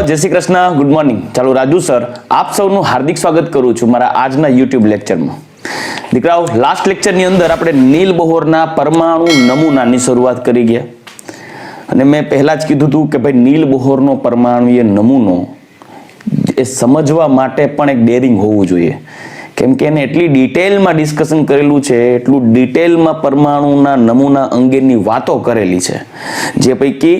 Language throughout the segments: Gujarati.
जय श्री कृष्ण गुड मॉर्निंग। चालो राजू सर आप સૌનું હાર્દિક સ્વાગત કરું છું મારા આજના YouTube લેક્ચરમાં। દીકરાઓ લાસ્ટ લેક્ચરની અંદર આપણે નીલ બોહરના પરમાણુ નમૂનાની શરૂઆત કરી ગયા અને મેં પહેલા જ કીધું હતું કે ભાઈ નીલ બોહરનો પરમાણુય નમૂનો એ સમજવા માટે પણ એક ડેરિંગ હોવું જોઈએ, કેમ કે એને એટલી ડિટેલમાં ડિસ્કશન કરેલું છે, એટલું ડિટેલમાં પરમાણુના નમૂના અંગેની વાતો કરેલી છે, જે પૈકી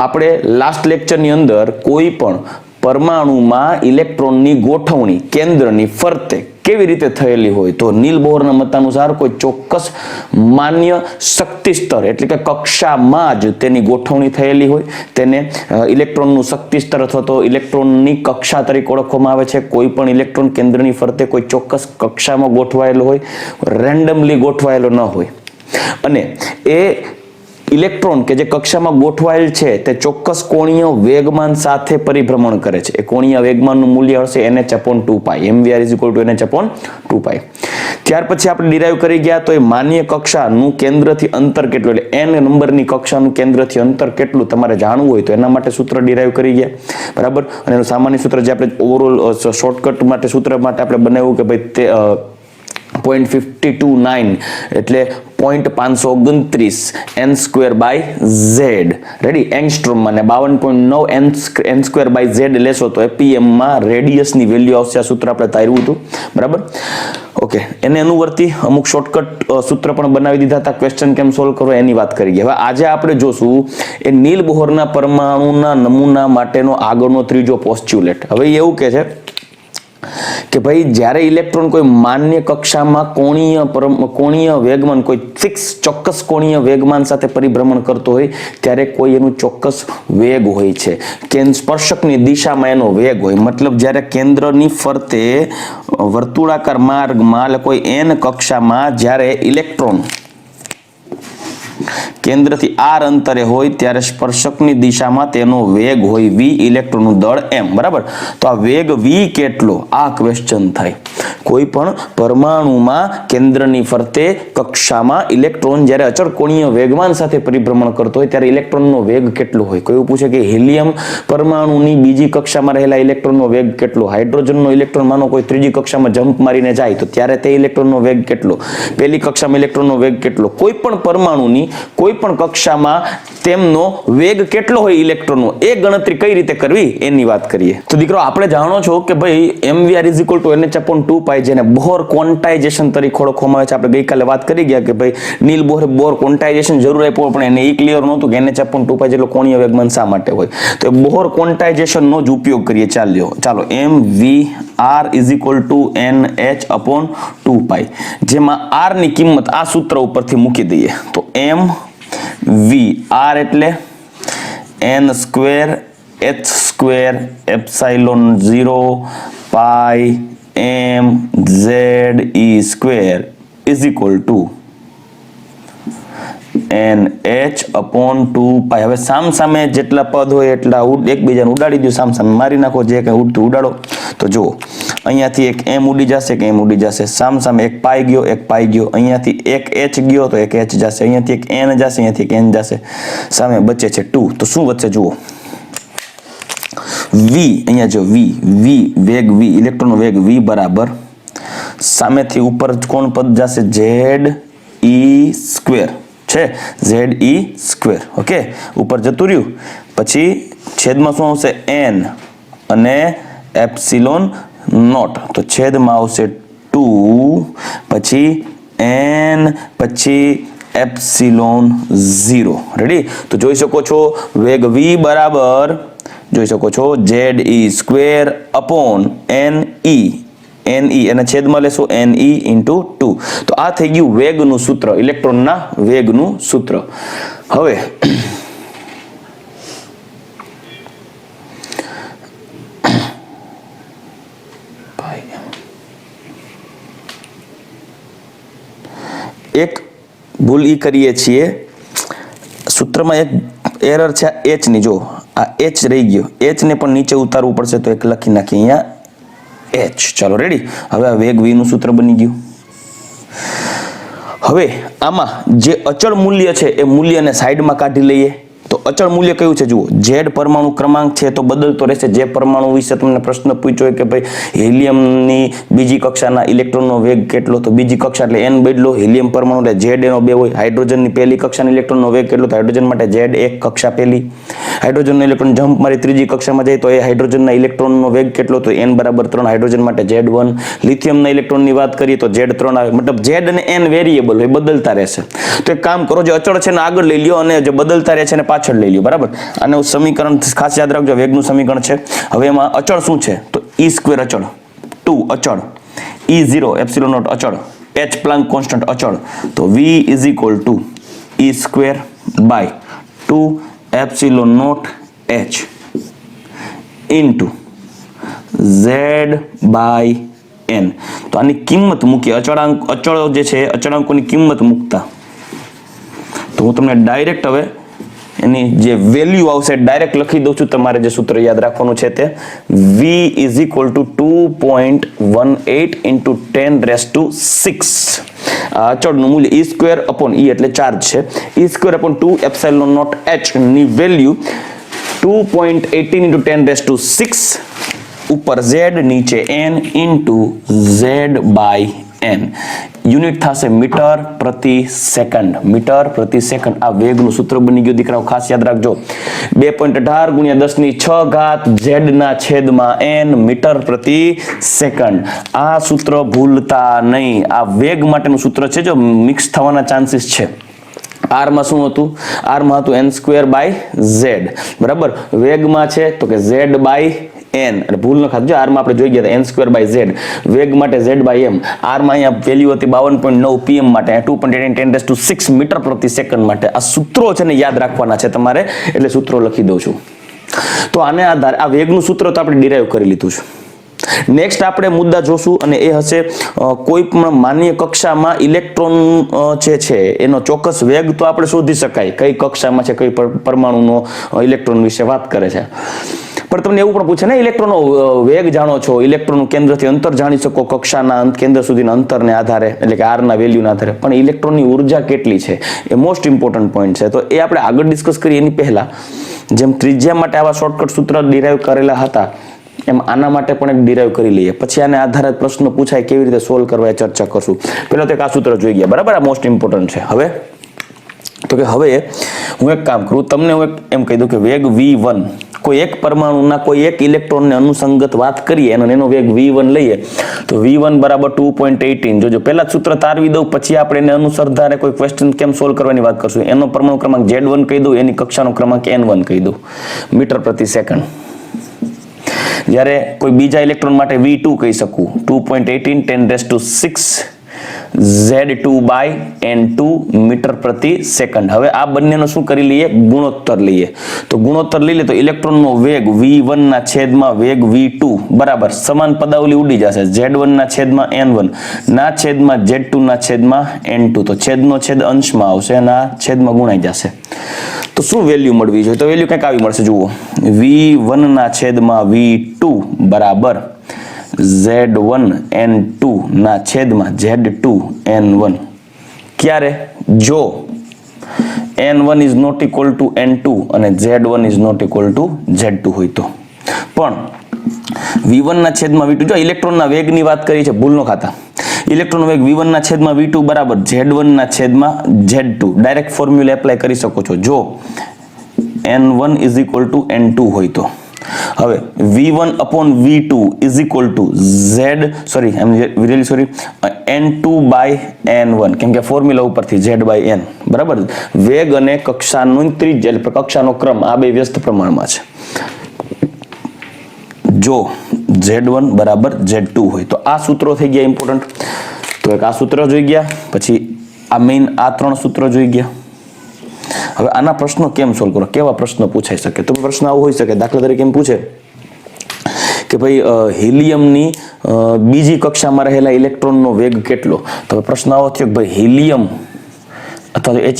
આપણે લાસ્ટ લેક્ચરની અંદર કોઈ પણ પરમાણુમાં ઇલેક્ટ્રોનની ગોઠવણી કેન્દ્રની ફરતે કેવી રીતે થયેલી હોય તો નીલ બોહરના મતાનુસાર કોઈ ચોક્કસ માન્ય શક્તિ સ્તર એટલે કે કક્ષામાં જ તેની ગોઠવણી થયેલી હોય તેને ઇલેક્ટ્રોનનું શક્તિ સ્તર અથવા તો ઇલેક્ટ્રોનની કક્ષા તરીકે ઓળખવામાં આવે છે। કોઈ પણ ઇલેક્ટ્રોન કેન્દ્રની ફરતે કોઈ ચોક્કસ કક્ષામાં ગોઠવાયેલો હોય, રેન્ડમલી ગોઠવાયેલો ન હોય અને એ ઇલેક્ટ્રોન કે જે કક્ષામાં ગોઠવાયેલ છે તે ચોક્કસ કોણીય વેગમાન સાથે પરિભ્રમણ કરે છે। એ કોણીય વેગમાનનું મૂલ્ય હશે nh/2π, mvr = nh/2π। ત્યાર પછી આપણે ડિરાઈવ કરી ગયા તો એ માન્ય કક્ષાનું કેન્દ્રથી અંતર કેટલું એટલે n નંબરની કક્ષાનું કેન્દ્રથી અંતર કેટલું તમારે જાણવું હોય તો એના માટે સૂત્ર ડિરાઈવ કરી ગયા, બરાબર। અને એનું સામાન્ય સૂત્ર જે આપણે ઓવરઓલ શોર્ટકટ માટે સૂત્ર માટે આપણે બનાવ્યું કે ભાઈ તે 0.529 એટલે 0.529 n²/z રેડી એંગસ્ટ્રોમમાં ને 52.9 n²/z લેશો તો pm માં રેડિયસની વેલ્યુ આવશે। આ સૂત્ર આપણે તાર્યું હતું, બરાબર। ઓકે, એને અનુવર્તી અમુક શોર્ટકટ સૂત્ર પણ બનાવી દીધા હતા, ક્વેશ્ચન કેમ સોલ્વ કરો એની વાત કરી ગયા। હવે આજે આપણે જોશું એ નીલ બોહરના પરમાણુના નમૂના માટેનો આગળનો ત્રીજો પોસ્ચ્યુલેટ। હવે એવું કહે છે કે ભાઈ જ્યારે ઇલેક્ટ્રોન કોઈ માન્ય કક્ષામાં કોણીય વેગમાન કોઈ ફિક્સ ચોક્કસ કોણીય વેગમાન સાથે પરિભ્રમણ કરતો હોય ત્યારે કોઈ એનું ચોક્કસ વેગ હોય છે, સ્પર્શકની દિશામાં એનો વેગ હોય। મતલબ જ્યારે કેન્દ્રની ફરતે વર્તુળાકાર માર્ગમાં કોઈ n કક્ષામાં જ્યારે ઇલેક્ટ્રોન કેન્દ્રથી r અંતરે હોય ત્યારે સ્પર્શકની દિશામાં તેનો વેગ હોય v, ઇલેક્ટ્રોનનું દળ m, બરાબર। તો આ વેગ v કેટલો આ ક્વેશ્ચન થાય। કોઈ પણ પરમાણુમાં કેન્દ્રની ફરતે કક્ષામાં ઇલેક્ટ્રોન જ્યારે અચળ કોણીય વેગમાન સાથે પરિભ્રમણ કરતો હોય ત્યારે ઇલેક્ટ્રોનનો વેગ કેટલો હોય। કોઈ પૂછે કે હિલિયમ પરમાણુની બીજી કક્ષામાં રહેલા ઇલેક્ટ્રોનનો વેગ કેટલો, હાઇડ્રોજનનો ઇલેક્ટ્રોન માનો કોઈ ત્રીજી કક્ષામાં જમ્પ મારીને જાય તો ત્યારે તે ઇલેક્ટ્રોનનો વેગ કેટલો, પહેલી કક્ષામાં ઇલેક્ટ્રોનનો વેગ કેટલો, કોઈ પણ પરમાણુની કોઈ પણ કક્ષામાં તેમનો વેગ કેટલો હોય ઇલેક્ટ્રોનનો એ ગણતરી કઈ રીતે કરવી એની વાત કરીએ। તો દીકરો આપણે જાણો છો કે ભાઈ mvr = nh/2π જેને બોહર ક્વોન્ટાઇઝેશન તરીકે ઓળખવામાં આવે છે। આપણે ગઈકાલે વાત કરી ગયા કે ભાઈ નીલ બોહર ક્વોન્ટાઇઝેશન જરૂર આપ્યો પણ એને એ ક્લિયર નહોતું કે nh/2π જેટલો કોણીય વેગમાન શા માટે હોય, તો બોહર ક્વોન્ટાઇઝેશનનો જ ઉપયોગ કરીએ। ચાલો mvr = nh/2π જેમાં r ની કિંમત આ સૂત્ર ઉપરથી મૂકી દઈએ તો mvr એટલે n² h²ε0 π mze² nh/2π। હવે સામે જેટલા પદ હોય એટલા એકબીજાને ઉડાડી દો, સામે મારી નાખો, જે કંઈ ઉડતું ઉડાડો। તો જુઓ અહીંયાથી એક m ઉડી જશે કે m ઉડી જશે, સામે એક પાઈ ગયો એક પાઈ ગયો, અહીંયાથી એક h ગયો તો એક h જશે, અહીંયાથી એક n જશે અહીંયાથી એક n જશે, સામે બચે છે 2। તો શું વધશે જુઓ v, અહીંયા જો v વેગ v ઇલેક્ટ્રોનનો વેગ v બરાબર સામેથી ઉપર કોણ પદ જશે ze² છે ze², ઓકે ઉપર જતું રહ્યું, પછી છેદમાં શું આવશે n અને એપ્સિલોન નોટ, તો છેદમાં આવશે 2 પછી n પછી એપ્સિલોન 0 રેડી। તો જોઈ શકો છો વેગ v બરાબર જોઈ શકો છો ze/ne અને છેદમાં લેશો ne × 2। તો આ થઈ ગયું વેગનું સૂત્ર, ઇલેક્ટ્રોનના વેગનું સૂત્ર। હવે એક ભૂલ ઈ કરીએ છીએ સૂત્રમાં, એક એરર છે h ની, જો આ h રહી ગયો, h ને પણ નીચે ઉતારવું પડશે તો એક લખી નાખીએ અહીંયા h। ચાલો રેડી, હવે આ વેગ v નું સૂત્ર બની ગયું। હવે આમાં જે અચળ મૂલ્ય છે એ મૂલ્યને સાઈડમાં કાઢી લઈએ તો અચળ મૂલ્ય કયું છે જુઓ, Z પરમાણુ ક્રમાંક છે તો બદલતો રહેશે. જે પરમાણુ વિશે તમને પ્રશ્ન પૂછ્યો હોય કે ભાઈ હિલિયમની બીજી કક્ષાના ઇલેક્ટ્રોનનો વેગ કેટલો, તો બીજી કક્ષા એટલે n બદલો, હિલિયમ પરમાણુ એટલે Z એનો 2 હોય. હાઇડ્રોજનની પહેલી કક્ષાના ઇલેક્ટ્રોનનો વેગ કેટલો, તો હાઇડ્રોજન માટે Z એક કક્ષા પહેલી. હાઇડ્રોજનનો ઇલેક્ટ્રોન જમ્પ મારી ત્રીજી કક્ષામાં જાય તો એ હાઇડ્રોજનના ઇલેક્ટ્રોનનો વેગ કેટલો, તો n બરાબર 3. હાઇડ્રોજન માટે Z1. લિથિયમના ઇલેક્ટ્રોનની વાત કરીએ તો Z3 આવે. મતલબ Z અને n વેરિયેબલ હોય, બદલતા રહેશે. તો એક કામ કરો, જે અચળ છે ને આગળ લઈ લ્યો અને જે બદલતા રહે છે ને પાછળ લઈ લ્યો. બરાબર, આને સમીકરણ ખાસ યાદ રાખજો, વેગનું સમીકરણ છે. હવે એમાં અચળ શું છે, તો E² અચળ, 2 અચળ, E0 એપ્સિલોન નોટ અચળ, H પ્લાન્ક કોન્સ્ટન્ટ અચળ. તો V is equal to E² by 2 epsilon naught H into Z by n. તો આની કિંમત મૂકીએ, અચળો જે છે અચળાંકોની કિંમત મૂકતા તો હું તમને ડાયરેક્ટ હવે એની જે વેલ્યુ આવશે ડાયરેક્ટ લખી દઉં છું. તમારે જે સૂત્ર યાદ રાખવાનું છે તે V is equal two 2.18 into 10⁻6. આ અચળનું મૂલ્ય E² અપોન E એટલે ચાર્જ છે, E² upon 2 epsilon naught H ની વેલ્યુ 2.18 ઇન્ટુ 10⁻6 ઉપર Z નીચે n into Z by n. Unit થશે મીટર પ્રતિ સેકન્ડ. મીટર પ્રતિ સેકન્ડ આ વેગનું સૂત્ર બની ગયું દીકરાઓ, ખાસ યાદ રાખજો. 2.18 ગુણ્યા 10⁻6 Z ના છેદમાં n મીટર પ્રતિ સેકન્ડ. આ સૂત્ર ભૂલતા નહીં. આ વેગ માટેનું સૂત્ર છે, જો મિક્સ થવાના ચાન્સીસ છે. R માં શું હતું, R માં હતું n² બાય Z. બરાબર, વેગમાં છે તો કે Z બાય n, એટલે ભૂલ ન ખાજો. R માં આપણે જોઈ ગયા n² બાય Z, વેગ માટે Z બાય m. R માં અહીંયા વેલ્યુ હતી 52.9 pm માટે, 2.18 10⁻6 મીટર પ્રતિ સેકન્ડ માટે. આ સૂત્રો છે ને યાદ રાખવાના છે તમારે, એટલે સૂત્રો લખી દઉં છું. તો આને આધારે આ વેગનું સૂત્ર તો આપણે ડિરાઈવ કરી લીધું છે. નેક્સ્ટ આપણે મુદ્દા જોશું અને એ હશે કોઈ પણ માન્ય કક્ષામાં ઇલેક્ટ્રોન જે છે એનો ચોક્કસ વેગ તો આપણે શોધી શકાય, કઈ કક્ષામાં છે, કઈ પરમાણુનો ઇલેક્ટ્રોન વિશે વાત કરે છે. પણ તમને એવું પણ પૂછે ને, ઇલેક્ટ્રોનનો વેગ જાણો છો, ઇલેક્ટ્રોનનું કેન્દ્રથી અંતર જાણી શકો કક્ષાના કેન્દ્ર સુધીના અંતરને આધારે, એટલે કે R ના વેલ્યુના આધારે. પણ ઇલેક્ટ્રોનની ઉર્જા કેટલી છે એ મોસ્ટ ઇમ્પોર્ટન્ટ પોઈન્ટ છે. તો એ આપણે આગળ ડિસ્કસ કરીએ એની પહેલા, જેમ ત્રિજ્યા માટે આવા શોર્ટકટ સૂત્ર ડિરાઈવ કરેલા હતા, એમ આના માટે પણ એક ડિરાઈવ કરી લઈએ. પછી આને આધારે પ્રશ્ન પૂછાય કેવી રીતે સોલ્વ કરવા એ ચર્ચા કરશું. પહેલા તો એક આ સૂત્ર જોઈ ગયા, બરાબર, આ મોસ્ટ ઇમ્પોર્ટન્ટ છે. હવે તો કે હવે હું એક કામ કરું, તમને હું એમ કહી દઉં કે વેગ V1 કોઈ એક પરમાણુના કોઈ એક ઇલેક્ટ્રોનને અનુસંગત વાત કરીએ અને એનો વેગ V1 લઈએ તો V1 બરાબર 2.18. જોજો પહેલા સૂત્ર તારવી દઉં, પછી આપણે એને અનુસંધાને કોઈ ક્વેશ્ચન કેમ સોલ્વ કરવાની વાત કરશું. એનો પરમાણુ ક્રમાંક Z1 કહી દઉં, એની કક્ષાનો ક્રમાંક N1 કહી દઉં, મીટર પ્રતિ સેકન્ડ. જ્યારે કોઈ બીજા ઇલેક્ટ્રોન માટે V2 કહી શકું, 2.18 10⁻6 Z2 બાય N2 મીટર પ્રતિ સેકન્ડ. હવે આ બંનેનો શું કરી લઈએ, ગુણોત્તર લઈએ. તો ગુણોત્તર લઈ લે તો ઇલેક્ટ્રોનનો વેગ V1 ના છેદમાં વેગ V2 બરાબર સમાન પદાવલી ઉડી જશે, Z1 ના છેદમાં N1 ના છેદમાં Z2 ના છેદમાં N2. તો છેદનો છેદ અંશમાં આવશે અને આ છેદમાં ગુણાઈ જશે. તો શું વેલ્યુ મળવી જોઈએ, તો વેલ્યુ કંઈક આવી મળશે. જુઓ, V1 ના છેદમાં V2 બરાબર Z1 N2 ના છેદમાં Z2 N1. ક્યારે, જો N1 is not equal to N2 અને Z1 is not equal to Z2 હોય તો. પણ V1 ના છેદમાં V2, જો ઇલેક્ટ્રોનના વેગની વાત કરી છે, ભૂલ ન ખાતા. ઇલેક્ટ્રોન વેગ V1 ના છેદમાં V2 બરાબર Z1 ના છેદમાં Z2. ડાયરેક્ટ ફોર્મ્યુલા એપ્લાય કરી શકો છો જો N1 is equal to N2 હોય તો. હવે V1 upon V2 is equal to N2 by N1, કેમ કે ફોર્મ્યુલા ઉપરથી Z by N બરાબર. વેગ અને કક્ષાનું ત્રિજ્યા એટલે કક્ષાનો ક્રમ આ બે વ્યસ્ત પ્રમાણમાં છે. જો Z1 બરાબર Z2 હોય તો આ સૂત્રો થઈ ગયા ઇમ્પોર્ટન્ટ. તો એક આ સૂત્ર જોઈ ગયા, પછી આ મેઇન આ 3 સૂત્રો જોઈ ગયા. હવે આના પ્રશ્નો કેમ સોલ્વ કરો, કેવા પ્રશ્નો પૂછાઈ શકે, તો પ્રશ્ન આવો હોઈ શકે. દાખલા તરીકે એમ પૂછે કે ભાઈ હિલિયમની બીજી કક્ષામાં રહેલા ઇલેક્ટ્રોનનો વેગ કેટલો. તો પ્રશ્ન આવો થયો કે ભાઈ હિલિયમ અથવા તો He+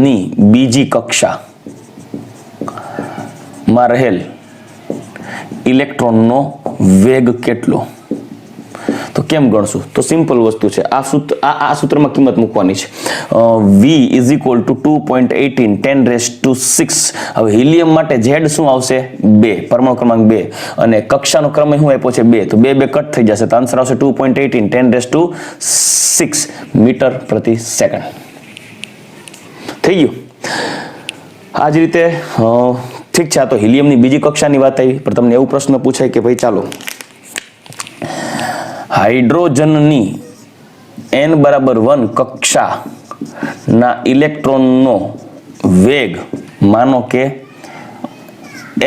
ની બીજી કક્ષામાં રહેલ ઇલેક્ટ્રોનનો વેગ કેટલો. તો કેમ ગણશું? તો સિમ્પલ વસ્તુ છે, આ સૂત્રમાં કિંમત મૂકવાની છે. V is equal two 2.18 10⁻⁶. હવે હિલિયમ માટે Z શું આવશે? 2, પરમાણુ ક્રમાંક 2, અને કક્ષાનો ક્રમ શું આપ્યો છે? 2, તો 2 કટ થઈ જશે, તો આન્સર આવશે 2.18 10⁻⁶ મીટર પ્રતિ સેકન્ડ. થઈ ગયું. આ જ રીતે ઠીક છે, આ તો હિલિયમની બીજી કક્ષાની વાત આવી. પણ તમને એવું પ્રશ્ન પૂછાય કે ભાઈ ચાલો હાઇડ્રોજનની n=1 કક્ષાના ઇલેક્ટ્રોનનો વેગ માનો કે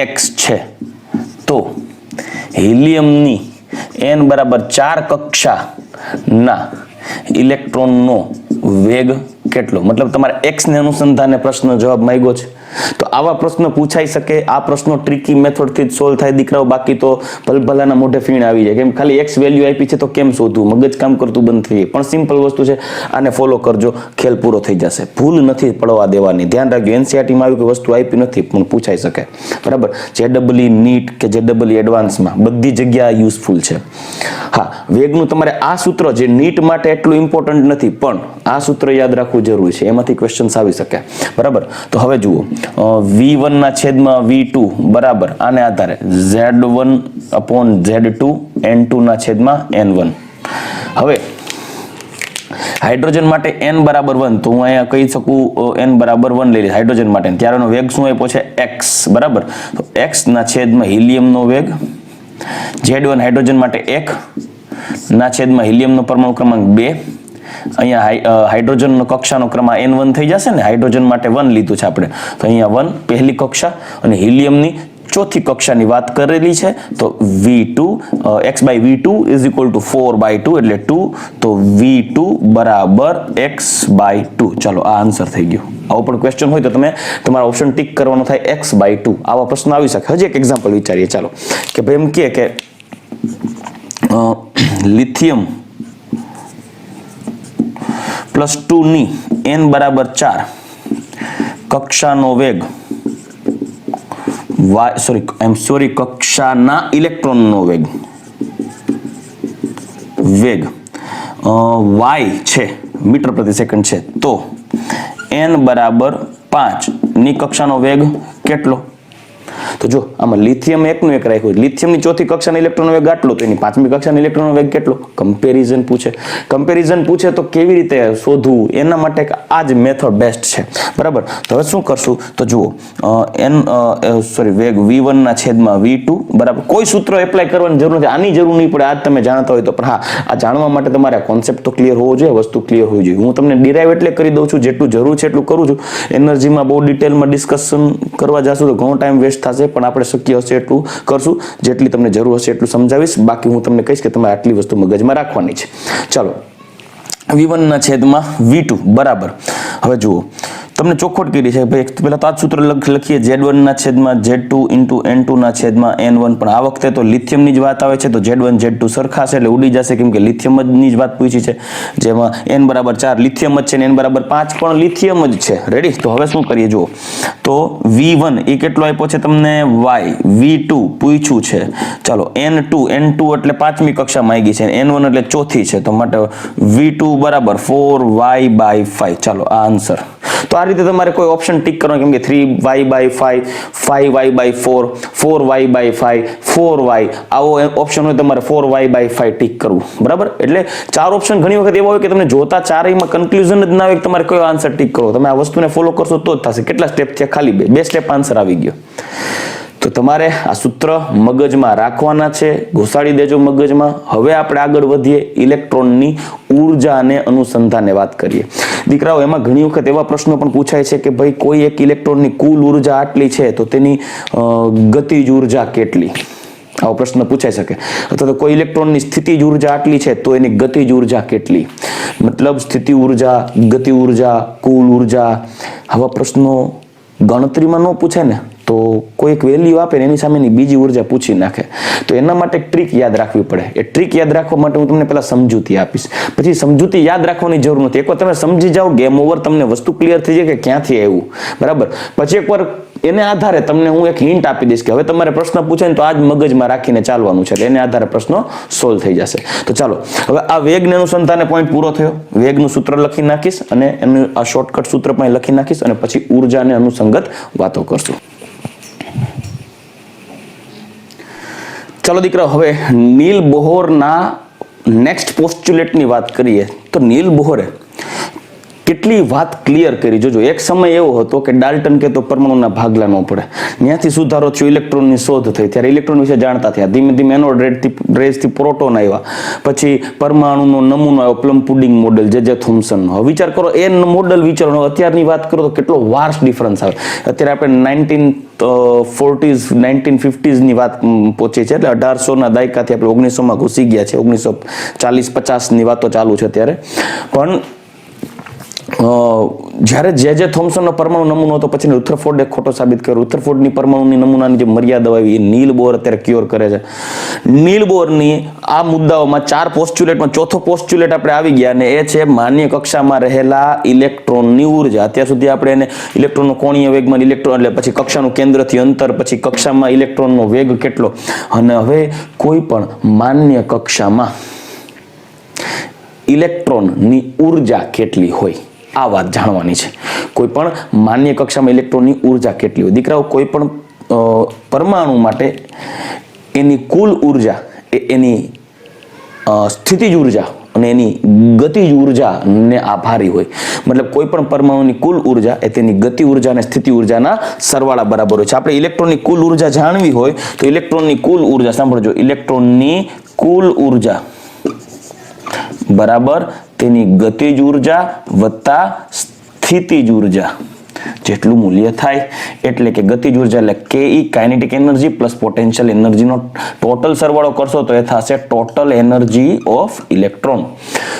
x છે, તો હિલિયમની n=4 કક્ષાના ઇલેક્ટ્રોનનો વેગ કેટલો? મતલબ તમારે x ને અનુસંધાને પ્રશ્ન જવાબ માંગ્યો છે. તો આવા પ્રશ્નો પૂછાઈ શકે. આ પ્રશ્નો ટ્રિકી મેથડથી જ સોલ્વ થાય દીકરાઓ, બાકી તો ભલભલાના મોઢે ફીણ આવી જાય. કેમ ખાલી x વેલ્યુ આપી છે તો કેમ શોધવું, મગજ કામ કરતું બંધ થઈ જાય. પણ સિમ્પલ વસ્તુ છે, આને ફોલો કરજો, ખેલ પૂરો થઈ જશે. ભૂલ નથી પડવા દેવાની, ધ્યાન રાખજો. એનસીઆરટીમાં આવી કોઈ વસ્તુ આપી નથી પણ પૂછાઈ શકે, બરાબર. JEE નીટ કે JEE એડવાન્સમાં બધી જગ્યા યુઝફુલ છે. હા, વેગનું તમારે આ સૂત્ર જે નીટ માટે એટલું ઇમ્પોર્ટન્ટ નથી, પણ આ સૂત્ર યાદ રાખવું જરૂરી છે, એમાંથી ક્વેશ્ચન્સ આવી શકે, બરાબર. તો હવે જુઓ, V1/V2 બરાબર આને આધારે Z1/Z2 N2/N1. હવે હાઇડ્રોજન માટે n=1, તો હું અહીંયા કહી શકું n=1 લઈ લઈશ હાઇડ્રોજન માટે. ત્યારે એનો વેગ શું આપ્યો છે? x, બરાબર. તો x/, હિલિયમનો વેગ, Z1 હાઇડ્રોજન માટે 1/, હિલિયમનો પરમાણુ ક્રમાંક 2. અહીંયા હાઇડ્રોજનનો કક્ષાનો ક્રમ n1 થઈ જશે ને, હાઇડ્રોજન માટે 1 લીધું છે આપણે, તો અહીંયા 1 પહેલી કક્ષા, અને હિલિયમની ચોથી કક્ષાની વાત કરેલી છે, તો V2 x/V2 = 4/2 એટલે 2, તો V2 = x/2. ચાલો, આ આન્સર થઈ ગયો. આવો પણ ક્વેશ્ચન હોય તો તમે તમારા ઓપ્શન ટીક કરવાનો થાય x/2. આવા પ્રશ્ન આવી શકે. હજી એક એક્ઝામ્પલ વિચારીએ. ચાલો, કે ભાઈ એમ કે લિથિયમ +2 ની n=4 કક્ષાનો વેગ કક્ષાના ઇલેક્ટ્રોનનો વેગ y છે, મીટર પ્રતિ સેકન્ડ છે, તો n=5 ની કક્ષાનો વેગ કેટલો? તો જો આમાં લિથિયમ એકનું એક રાખ્યું, લિથિયમની ચોથી કક્ષાના ઇલેક્ટ્રોનનો વેગ આટલો, તો એની પાંચમી કક્ષાના ઇલેક્ટ્રોનનો વેગ કેટલો? કમ્પેરિઝન પૂછે તો કેવી રીતે શોધવું, એના માટે આ જ મેથડ બેસ્ટ છે, બરાબર. તો હવે શું કરશું? તો જુઓ, વેગ V1/V2 બરાબર. કોઈ સૂત્ર એપ્લાય કરવાની જરૂર નથી, આની જરૂર નહીં પડે, આજ તમે જાણતા હોય તો. પણ હા, આ જાણવા માટે તમારે કોન્સેપ્ટ તો ક્લિયર હોવો જોઈએ, વસ્તુ ક્લિયર હોવી જોઈએ. હું તમને ડિરાઈવ એટલે કરી દઉં છું, જેટલું જરૂર છે એટલું કરું છું. એનર્જીમાં બહુ ડિટેલમાં ડિસ્કશન કરવા જશું તો ઘણો ટાઈમ વેસ્ટ થશે, પણ આપણે શક્ય હશે એટલું કરશું, જેટલી તમને જરૂર હશે એટલું સમજાવીશ. બાકી હું તમને કહીશ કે તમારે આટલી વસ્તુ મગજમાં રાખવાની છે. ચાલો, V1/V2 બરાબર. હવે જુઓ, તમને ચોખવટ કરી છે ભાઈ, પહેલા તો આ સૂત્ર લખીએ, Z1/Z2 N2/N1. પણ આ વખતે તો લિથિયમની જ વાત આવે છે, તો Z1 Z2 સરખા છે એટલે ઉડી જશે, કેમ કે લિથિયમની જ વાત પૂછી છે, જેમાં n=4 લિથિયમ જ છે ને n=5 પણ લિથિયમ જ છે. રેડી? તો હવે શું કરીએ? જુઓ, તો V1 એ કેટલો આપ્યો છે તમને? y. V2 પૂછ્યું છે, ચાલો N2 એટલે પાંચમી કક્ષા માંગી છે, N1 એટલે ચોથી છે, તો માટે V2 = 4y/5. ચાલો, આ આન્સર. તો આ રીતે તમારે કોઈ ઓપ્શન ટીક કરવાનો, કેમ કે 3y/5, 5y/4, 4y/5, 4y, આવો ઓપ્શન હોય તમારે 4y/5 ટીક કરવું, બરાબર. એટલે ચાર ઓપ્શન ઘણી વખત એવા હોય કે તમને જોતા ચારેયમાં કન્ક્લુઝન જ ના આવે કે તમારે કયો આન્સર ટીક કરવો. તમે આ વસ્તુને ફોલો કરશો તો જ થશે. કેટલા સ્ટેપ છે? ખાલી બે સ્ટેપ આન્સર આવી ગયો. તો તમારે આ સૂત્ર મગજમાં રાખવાના છે, ઘુસાડી દેજો મગજમાં. હવે આપણે આગળ વધીએ, ઇલેક્ટ્રોનની ઉર્જા અને અનુસંધાને વાત કરીએ. દીકરાઓ, એમાં ઘણી વખત એવા પ્રશ્નો પણ પૂછાય છે કે ભાઈ કોઈ એક ઇલેક્ટ્રોનની કુલ ઉર્જા આટલી છે, તો તેની ગતિજ ઉર્જા કેટલી? આવો પ્રશ્ન પૂછાઈ શકે. અથવા તો કોઈ ઇલેક્ટ્રોનની સ્થિતિજ ઉર્જા આટલી છે, તો એની ગતિજ ઉર્જા કેટલી? મતલબ સ્થિતિ ઉર્જા, ગતિ ઉર્જા, કુલ ઉર્જા, આવા પ્રશ્નો ગણતરીમાં ન પૂછે ને, તો કોઈ એક વેલ્યુ આપે ને એની સામેની બીજી ઉર્જા પૂછી નાખે. તો એના માટે ટ્રીક યાદ રાખવી પડે. એ ટ્રીક યાદ રાખવા માટે હું તમને પહેલા સમજૂતી આપીશ, પછી સમજૂતી યાદ રાખવાની જરૂર નથી. એકવાર તમે સમજી જાઓ, ગેમ ઓવર, તમને વસ્તુ ક્લિયર થઈ જાય કે ક્યાંથી આવ્યું, બરાબર. પછી એકવાર એને આધારે તમને હું એક હિન્ટ આપી દઈશ કે હવે તમારે પ્રશ્ન પૂછે ને તો આ જ મગજમાં રાખીને ચાલવાનું છે, એને આધારે પ્રશ્નો સોલ્વ થઈ જશે. તો ચાલો હવે આ વેગને અનુસંધાને પોઈન્ટ પૂરો થયો. વેગનું સૂત્ર લખી નાખીશ અને એનું આ શોર્ટકટ સૂત્ર પણ લખી નાખીશ અને પછી ઉર્જાને અનુસંગત વાતો કરશું. ચાલો દીકરા, હવે નીલ બોહરના નેક્સ્ટ પોસ્ચ્યુલેટની વાત કરીએ તો નીલ બોહરે કેટલી વાત ક્લિયર કરી. જોજો, એક સમય એવો હતો કે ડાલ્ટન કે તો પરમાણુના ભાગલા ન પડે, ત્યાંથી સુધારો થયો, ઇલેક્ટ્રોનની શોધ થઈ, ત્યારે ઇલેક્ટ્રોન વિશે જાણતા થયા. ધીમે ધીમે એનોડ રેઝથી પ્રોટોન આવ્યા, પછી પરમાણુનો નમૂનો આવ્યો, પ્લમ પુડિંગ મોડેલ જે થોમ્સન. હવે વિચાર કરો, એ મોડેલ વિચારો, અત્યારની વાત કરો તો કેટલો વાર્સ ડિફરન્સ આવે. અત્યારે આપણે 1940s 1950s ની વાત પહોંચી છે, એટલે 1800ના દાયકાથી આપણે 1900માં ઘૂસી ગયા છે. 1940-50 ની વાતો ચાલુ છે ત્યારે. પણ જ્યારે જે થોમ્સનનો પરમાણુ નમૂનો હતો પછી રુથરફોર્ડે ખોટો સાબિત કર્યો. રુથરફોર્ડની પરમાણુની નમૂનાની જે મર્યાદા આવી એ નીલ બોહર અત્યારે ક્યોર કરે છે. નીલ બોહરની આ મુદ્દાઓમાં 4 પોસ્ચ્યુલેટમાં ચોથો પોસ્ચ્યુલેટ આપણે આવી ગયા અને એ છે માન્ય કક્ષામાં રહેલા ઇલેક્ટ્રોનની ઉર્જા. અત્યાર સુધી આપણે એને ઇલેક્ટ્રોનનો કોણીય વેગમાન, ઇલેક્ટ્રોન એટલે પછી કક્ષાનું કેન્દ્રથી અંતર, પછી કક્ષામાં ઇલેક્ટ્રોનનો વેગ કેટલો, અને હવે કોઈ પણ માન્ય કક્ષામાં ઇલેક્ટ્રોનની ઉર્જા કેટલી હોય આ વાત જાણવાની છે. કોઈ પણ માન્ય કક્ષામાં ઇલેક્ટ્રોનની ઉર્જા કેટલી હોય. દીકરાઓ, કોઈ પણ પરમાણુ માટે એની કુલ ઉર્જા એ એની સ્થિતિજ ઉર્જા અને એની ગતિજ ઉર્જાને આભારી હોય. મતલબ કોઈ પણ પરમાણુની કુલ ઉર્જા એ તેની ગતિ ઉર્જા અને સ્થિતિ ઉર્જાના સરવાળા બરાબર હોય છે. આપણે ઇલેક્ટ્રોનની કુલ ઉર્જા જાણવી હોય તો ઇલેક્ટ્રોનની કુલ ઉર્જા સાંભળજો, ઇલેક્ટ્રોનની કુલ ઉર્જા બરાબર તેની ગતિજ ઉર્જા વત્તા સ્થિતિજ ઉર્જા જેટલું મૂલ્ય થાય. એટલે કે ગતિજ ઉર્જા એટલે કે કાઇનેટિક એનર્જી પ્લસ પોટેન્શિયલ એનર્જીનો ટોટલ સરવાળો કરશો તો એ થશે ટોટલ એનર્જી ઓફ ઇલેક્ટ્રોન.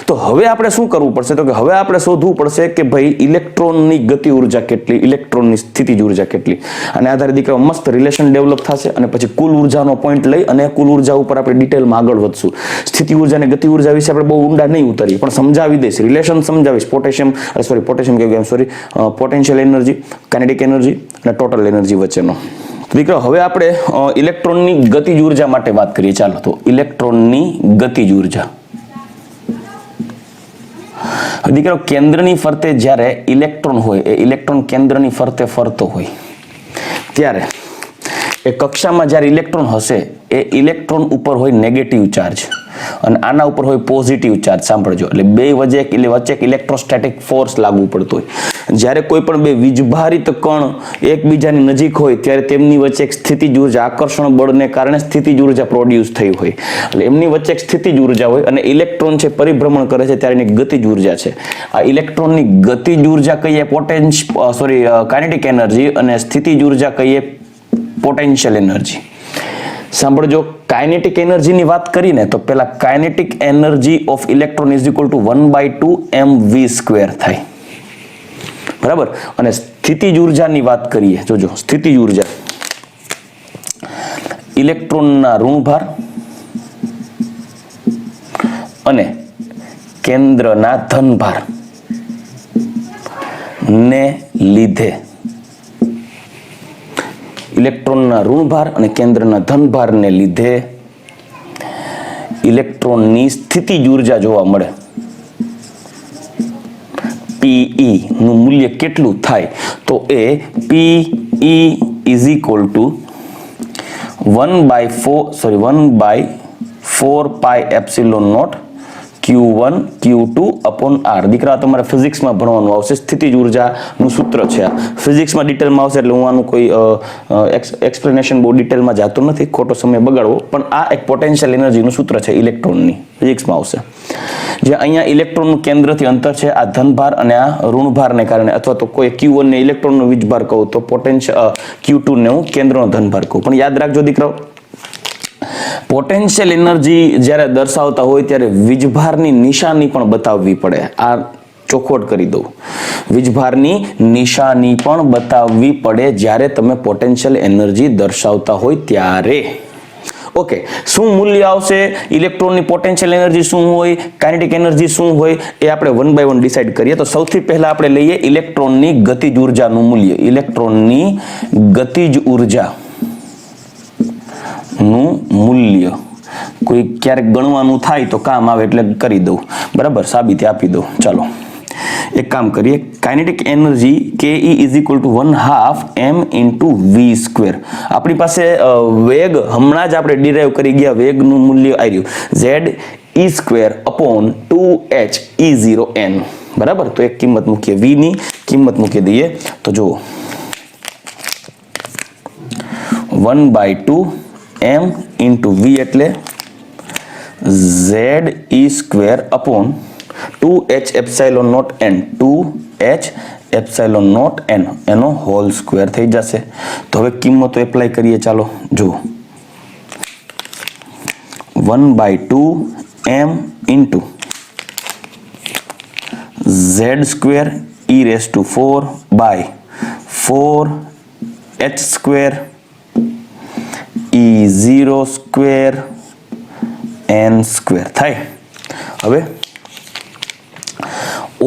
તો હવે આપણે શું કરવું પડશે તો કે હવે આપણે શોધવું પડશે કે ભાઈ ઇલેક્ટ્રોનની ગતિ ઉર્જા કેટલી, ઇલેક્ટ્રોનની સ્થિતિજ ઉર્જા કેટલી. અને આધારે દીકરા મસ્ત રિલેશન ડેવલપ થશે અને પછી કુલ ઉર્જાનો પોઈન્ટ લઈ અને કુલ ઉર્જા ઉપર આપણે ડિટેલમાં આગળ વધશું. સ્થિતિ ઉર્જા અને ગતિ ઉર્જા વિશે આપણે બહુ ઊંડા નહીં ઉતરીએ, પણ સમજાવી દઈશ, રિલેશન સમજાવીશ. પોટેન્શિયલ એનર્જી, કાઇનેટિક એનર્જી અને ટોટલ એનર્જી વચ્ચેનો. દીકરા, હવે આપણે ઇલેક્ટ્રોનની ગતિજ ઉર્જા માટે વાત કરીએ. ચાલો, તો ઇલેક્ટ્રોનની ગતિજ ઉર્જા. દીકરો, કેન્દ્રની ફરતે જ્યારે ઇલેક્ટ્રોન હોય, એ ઇલેક્ટ્રોન કેન્દ્રની ફરતે ફરતો હોય ત્યારે એ કક્ષામાં જ્યારે ઇલેક્ટ્રોન હશે એ ઇલેક્ટ્રોન ઉપર હોય નેગેટિવ ચાર્જ અને આના ઉપર હોય પોઝિટિવ ચાર્જ. સાંભળજો, એટલે બે વચ્ચે એક ઇલેક્ટ્રોસ્ટેટિક ફોર્સ લાગુ પડતો હોય. જ્યારે કોઈ પણ બે વીજભારિત કણ એકબીજાની નજીક હોય ત્યારે તેમની વચ્ચે એક સ્થિતિજ ઉર્જા, આકર્ષણ બળને કારણે સ્થિતિજ ઉર્જા પ્રોડ્યુસ થઈ હોય. એટલે એમની વચ્ચે એક સ્થિતિજ ઉર્જા હોય અને ઇલેક્ટ્રોન છે પરિભ્રમણ કરે છે ત્યારે એની ગતિજ ઉર્જા છે. આ ઇલેક્ટ્રોનની ગતિજ ઉર્જા કહીએ કાઇનેટિક એનર્જી અને સ્થિતિજ ઉર્જા કહીએ પોટેન્શિયલ એનર્જી. સાંભળજો, કાઇનેટિક એનર્જીની વાત કરીને તો પેલા kinetic energy of electron is equal two 1/2 mv² થાય, બરાબર. અને સ્થિતિજ ઉર્જાની વાત કરીએ, જોજો સ્થિતિજ ઉર્જા ઇલેક્ટ્રોનના ઋણભાર અને કેન્દ્રના ધનભાર ને લીધે, ઇલેક્ટ્રોનના ઋણભાર અને કેન્દ્રના ધનભારને લીધે ઇલેક્ટ્રોનની સ્થિતિજ ઉર્જા જોવા મળે. Pe નું મૂલ્ય કેટલું થાય તો એ Pe is equal to 1/4 pi epsilon naught Q1 Q2 upon R. દીકરા, તમારે ફિઝિક્સમાં ભણવાનું આવશે. સ્થિતિજ ઉર્જાનું સૂત્ર છે. ફિઝિક્સમાં ડિટેલમાં આવશે એટલે હું આનું કોઈ એક્સપ્લેનેશન બહુ ડિટેલમાં જતો નથી, ખોટો સમય બગાડવો. પણ આ એક પોટેન્શિયલ એનર્જીનું સૂત્ર છે ઇલેક્ટ્રોનની, ફિઝિક્સમાં આવશે. જે અહીંયા ઇલેક્ટ્રોનનું કેન્દ્રથી અંતર છે આ ધનભાર અને આ ઋણભારને કારણે, અથવા તો કોઈ Q1 ને ઇલેક્ટ્રોનનો વીજભાર કહું તો પોટેન્શિયલ Q2 ને હું કેન્દ્રનો ધનભાર કહું. પણ યાદ રાખજો દીકરાઓ, પોટેન્શિયલ એનર્જી જ્યારે દર્શાવતા હોય ત્યારે વીજભારની નિશાની પણ બતાવવી પડે. આ ચોખવટ કરી દઉં, વીજભારની નિશાની પણ બતાવવી પડે જ્યારે તમે પોટેન્શિયલ એનર્જી દર્શાવતા હોય ત્યારે. ઓકે, શું મૂલ્ય આવશે, ઇલેક્ટ્રોનની પોટેન્શિયલ એનર્જી શું હોય, કાઇનેટિક એનર્જી શું હોય, એ આપણે 1 by 1 ડિસાઇડ કરીએ. તો સૌથી પહેલા આપણે લઈએ ઇલેક્ટ્રોનની ગતિજ ઉર્જાનું મૂલ્ય. ઇલેક્ટ્રોનની ગતિજ ઉર્જાનું મૂલ્ય કોઈ ક્યારેક ગણવાનું થાય તો કામ આવે એટલે કરી દઉં, બરાબર, સાબિતી આપી દઉં. ચાલો એક કામ કરીએ. Kinetic energy ke is equal to 1/2 m into v square. આપણી પાસે વેગ હમણાં જ આપણે ડિરાઈવ કરી ગયા, વેગનું મૂલ્ય આવ્યું z e square upon 2h e0 n, બરાબર. તો એક કિંમત મૂકીએ, v ની કિંમત મૂકી દઈએ. તો જુઓ 1/2 m into v એટલે z e square upon 2h epsilon naught n, 2h epsilon naught n એનો હોલ સ્ક્વેર થઈ જશે. તો હવે કિંમતો એપ્લાય કરીએ. ચાલો જુઓ 1/2 m into z square e raised to 4 by 4h square e0 square n square થાય. હવે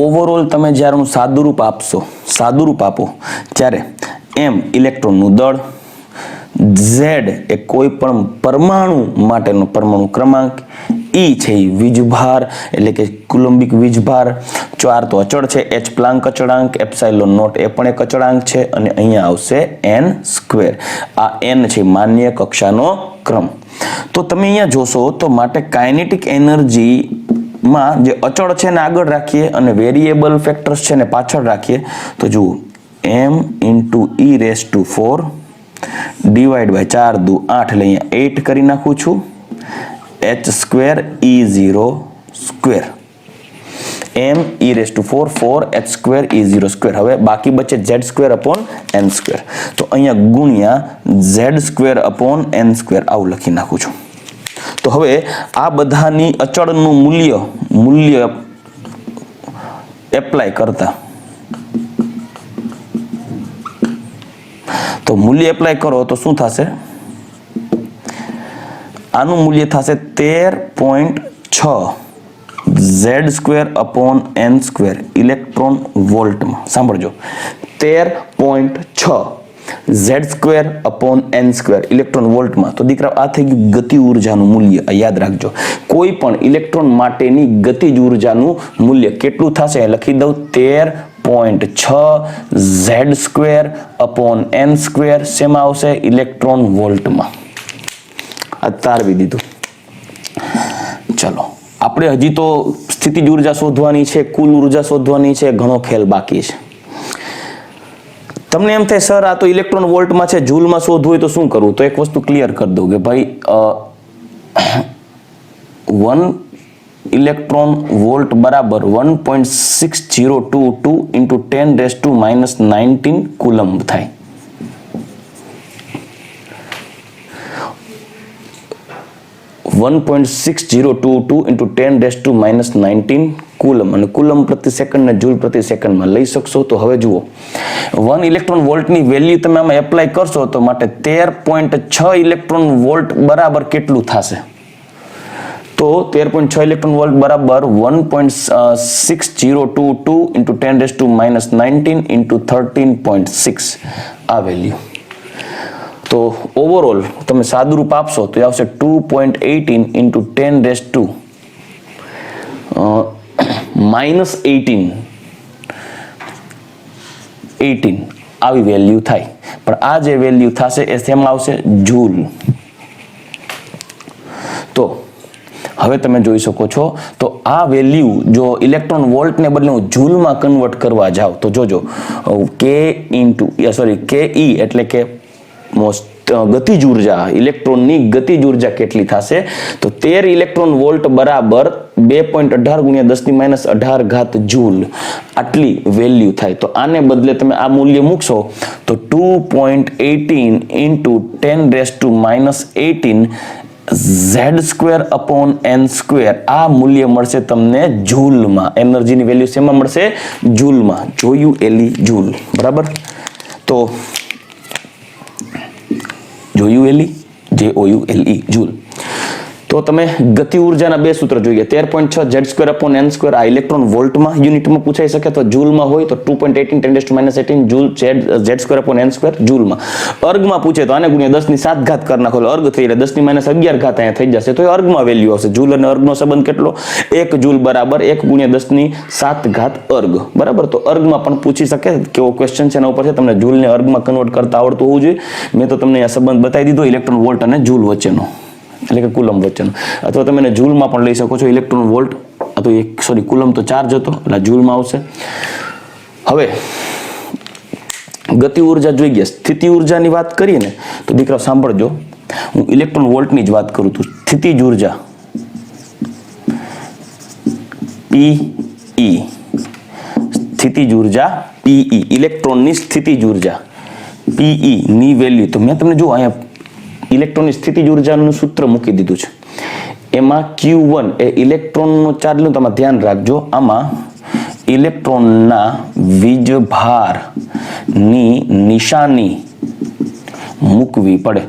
ઓવરઓલ તમે જ્યારે સાદુરૂપ આપો ત્યારે m ઇલેક્ટ્રોનનું દળ, z એ કોઈ પણ પરમાણુ માટેનો પરમાણુ ક્રમાંક, E છે એ વીજભાર એટલે કે કુલંબિક વીજભાર, 4 તો અચળ છે, h પ્લાન્ક અચળાંક, એપ્સાઇલોન નોટ એ પણ એક અચળાંક છે, અને અહીંયા આવશે n સ્ક્વેર. આ n છે માન્ય કક્ષાનો ક્રમ. તો તમે અહીંયા જોશો તો માટે કાઇનેટિક એનર્જી માં જે અચળ છે ને આગળ રાખીએ અને વેરિયેબલ ફેક્ટર્સ છે ને પાછળ રાખીએ. તો જુઓ m into e raised to 4 divide by 4 દુ 8 એટલે અહીંયા 8 કરી નાખું છું, h square e0 square, m e raised to 4 4h square e0 square. હવે બાકી બચે z square upon n square. તો અહીંયા ગુણ્યા z square upon n square આવું લખી નાખું છું. તો હવે આ બધાની અચળનું મૂલ્ય એપ્લાય કરતા, તો મૂલ્ય એપ્લાય કરો તો શું થશે? આનું મૂલ્ય થશે 13.6 z square upon n square electron વોલ્ટમાં. સાંભળજો, 13.6 z square upon n square electron વોલ્ટમાં. તો દીકરા આ થઈ ગયું ગતિ ઉર્જાનું મૂલ્ય. યાદ રાખજો, કોઈ પણ ઇલેક્ટ્રોન માટેની ગતિજ ઉર્જાનું મૂલ્ય કેટલું થશે લખી દઉં, 13.6 z square upon n square. શેમાં આવશે? ઇલેક્ટ્રોન વોલ્ટમાં. આ તારવી દીધું. ચલો આપણે હજી તો સ્થિતિજ ઉર્જા શોધવાની છે, કુલ ઉર્જા શોધવાની છે, ઘણો ખેલ બાકી છે. તમને એમ થાય સર આ તો ઇલેક્ટ્રોન વોલ્ટમાં છે, જૂલમાં શોધવું હોય તો શું કરવું? તો એક વસ્તુ ક્લિયર કરી દઉં કે ભાઈ 1 ઇલેક્ટ્રોન વોલ્ટ બરાબર 1.6022 into 10⁻⁻19 કુલમ્બ થાય. (1.6022 into 10⁻⁻19 કુલમ, અને કુલમ પ્રતિ સેકન્ડ ને જૂલ પ્રતિ સેકન્ડમાં લઈ શકશો. તો હવે જુઓ 1 ઇલેક્ટ્રોન વોલ્ટની વેલ્યુ તમે આમાં એપ્લાય કરશો તો માટે 13.6 ઇલેક્ટ્રોન વોલ્ટ બરાબર કેટલું થશે? તો 13.6 ઇલેક્ટ્રોન વોલ્ટ બરાબર 1.6022 into 10⁻⁻19 into 13.6 આ વેલ્યુ. તો ઓવરઓલ તમે સાદુરૂપ આપશો તો આવશે 2.18 into 10⁻18 આવી વેલ્યુ થાય. પણ આ જે વેલ્યુ થશે એ શેમાં આવશે? જૂલ. તો હવે તમે જોઈ શકો છો તો આ વેલ્યુ જો ઇલેક્ટ્રોન વોલ્ટને બદલે હું જૂલમાં કન્વર્ટ કરવા જાવ તો જોજો કે એટલે કે ગતિજ ઉર્જા, ઇલેક્ટ્રોનની ગતિજ ઉર્જા કેટલી થશે? તો 13 ઇલેક્ટ્રોન વોલ્ટ બરાબર 2.18 × 10⁻18 જૂલ આટલી વેલ્યુ થાય. તો આને બદલે તમે આ મૂલ્ય મૂકશો તો 2.18 into 10⁻18 z square upon n square આ મૂલ્ય મળશે તમને જૂલમાં. એનર્જીની વેલ્યુ શેમાં મળશે? જૂલમાં. જોયું એલી જૂલ, બરાબર. તો જોયું એલી JOULE જૂલ. તો તમે ગતિ ઉર્જાના બે સૂત્ર જોઈએ. 13.6 Z²/n². આ ઇલેક્ટ્રોન વોલ્ટમાં યુનિટમાં પૂછાઈ શકે, તો જૂલમાં હોય તો 2.18 10 to -18 જૂલ Z²/n² જૂલમાં. અર્ગમાં પૂછે તો આને ગુણ્યા 10 ની 7 ઘાત કરી નાખો, અર્ગ થઈ એટલે 10 ની -11 ઘાત અહીંયા થઈ જશે, તો એ અર્ગમાં વેલ્યુ આવશે. જૂલ અને અર્ગનો સંબંધ કેટલો? 1 જૂલ બરાબર 1 ગુણ્યા 10 ની 7 ઘાત અર્ગ. બરાબર, તો અર્ગમાં પણ પૂછી શકે. કેવો ક્વેશ્ચન છે એના ઉપર છે. તમને જૂલને અર્ગમાં કન્વર્ટ કરતા આવડતું હોવું જોઈએ. મેં તો તમને આ સંબંધ બતાવી દીધો ઇલેક્ટ્રોન વોલ્ટ અને જૂલ વચ્ચેનો, એટલે કે કુલમ વચ્ચેનો. અથવા તમે એને જૂલમાં પણ લઈ શકો છો. ઇલેક્ટ્રોન વોલ્ટ અથવા કુલમ તો ચાર્જ હતો એટલે જૂલમાં આવશે. હવે ગતિ ઉર્જા જોઈ ગયા. સ્થિતિ ઉર્જાની વાત કરીએ ને તો દીકરા સાંભળજો, હું ઇલેક્ટ્રોન વોલ્ટની જ વાત કરું છું. સ્થિતિજ ઉર્જા PE, સ્થિતિજ ઉર્જા PE, ઇલેક્ટ્રોનની સ્થિતિજ ઉર્જા PE ની વેલ્યુ તો મેં તમને જો અહીંયા ઇલેક્ટ્રોનની સ્થિતિજ ઉર્જાનું સૂત્ર મૂકી દીધું છે. એમાં Q1 એ ઇલેક્ટ્રોનનો ચાર્જ નું તમે ધ્યાન રાખજો. આમાં ઇલેક્ટ્રોનના વીજભારની નિશાની મૂકવી પડે,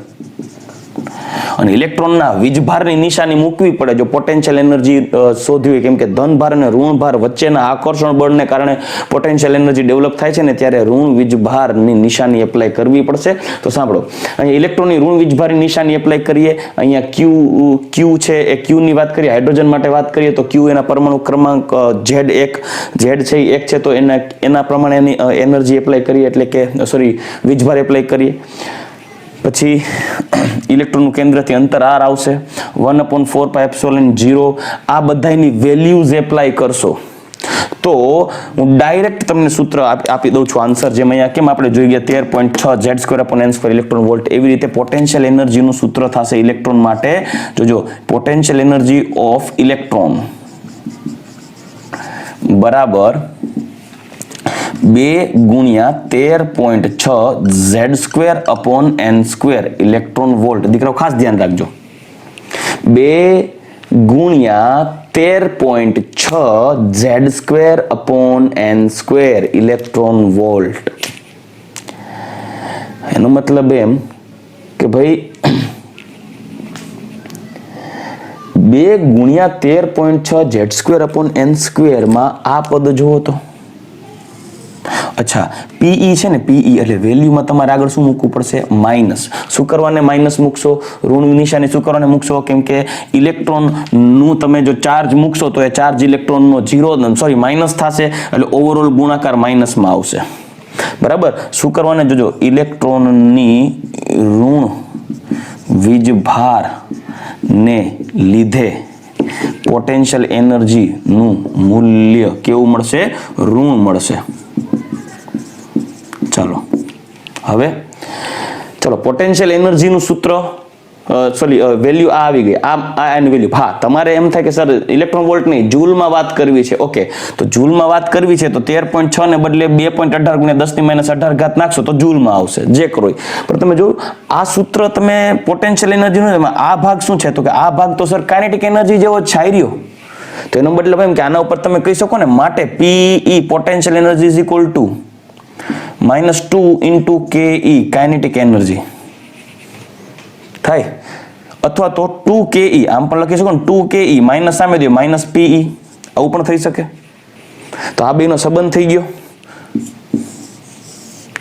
અને ઇલેક્ટ્રોનના વીજભારની નિશાની મૂકવી પડે જો પોટેન્શિયલ એનર્જી શોધવી હોય. કેમ કે ધનભાર અને ઋણભાર વચ્ચેના આકર્ષણ બળને કારણે પોટેન્શિયલ એનર્જી ડેવલપ થાય છે ને, ત્યારે ઋણ વીજભારની નિશાની એપ્લાય કરવી પડશે. તો સાંભળો, અહીંયા ઇલેક્ટ્રોનની ઋણ વીજભારની નિશાની એપ્લાય કરીએ. અહીંયા Q છે એ Q ની વાત કરીએ, હાઇડ્રોજન માટે વાત કરીએ તો Q એના પરમાણુ ક્રમાંક Z છે એ 1 છે, તો એના પ્રમાણે એની એનર્જી એપ્લાય કરીએ, એટલે કે વીજભાર એપ્લાય કરીએ. પછી ઇલેક્ટ્રોનનું કેન્દ્રથી અંતર r આવશે 1/4πε0. આ બધાની વેલ્યુઝ એપ્લાય કરશો તો હું ડાયરેક્ટ તમને સૂત્ર આપી દઉં છું, આન્સર. જેમ અહીંયા કેમ આપણે જોઈ ગયા 13.6 Z²/n² ઇલેક્ટ્રોન વોલ્ટ, એવી રીતે પોટેન્શિયલ એનર્જીનું સૂત્ર થશે ઇલેક્ટ્રોન માટે. જોજો, પોટેન્શિયલ એનર્જી ઓફ ઇલેક્ટ્રોન બરાબર 2 ગુણ્યા 13.6 Z²/n² ઇલેક્ટ્રોન વોલ્ટ. દીકરાઓ ખાસ ધ્યાન રાખજો, 2 ગુણ્યા 13.6 Z²/n² ઇલેક્ટ્રોન વોલ્ટ. એનો મતલબ એમ કે ભાઈ 2 ગુણ્યા 13.6 Z²/n² માં આ પદ જોવો તો. અચ્છા, PE છે ને, PE એટલે વેલ્યુમાં તમારે આગળ શું મૂકવું પડશે? માઇનસ. શું કરવાને માઇનસ મૂકશો? ઋણ નિશાની શું કરવાને મૂકશો? કેમ કે ઇલેક્ટ્રોન નું તમે જો ચાર્જ મૂકશો તો એ ચાર્જ ઇલેક્ટ્રોનનો માઇનસ થશે, એટલે ઓવરઓલ ગુણાકાર માઇનસમાં આવશે. બરાબર. શું કરવાને જોજો, ઇલેક્ટ્રોનની ઋણ વીજભાર ને લીધે પોટેન્શિયલ એનર્જી નું મૂલ્ય કેવું મળશે? ઋણ મળશે. ચાલો હવે ચલો પોટેન્શિયલ એનર્જીનું સૂત્ર વેલ્યુ આ આવી ગઈ. આ એની વેલ્યુ. હા, તમારે એમ થાય કે સર ઇલેક્ટ્રોન વોલ્ટ નહીં, જૂલમાં વાત કરવી છે. ઓકે, તો જૂલમાં વાત કરવી છે તો 13.6 ને બદલે 2.18 ગુણ્યા 10 ની -18 ઘાત નાખશો તો જૂલમાં આવશે, જે કરો. પણ તમે જોયું આ સૂત્ર તમે પોટેન્શિયલ એનર્જીનું, આ ભાગ શું છે? તો કે આ ભાગ તો સર કાઇનેટિક એનર્જી જેવો છાઈ રહ્યો. તો એનો મતલબ એમ કે આના ઉપર તમે કહી શકો ને, માટે PE potential energy is equal two -2 * KE kinetic energy થાય, અથવા તો 2 KE આમ પણ લખી શકો ને, 2 KE માઇનસ સામે દો -PE, આવું પણ થઈ શકે. તો આ બેનો સંબંધ થઈ ગયો.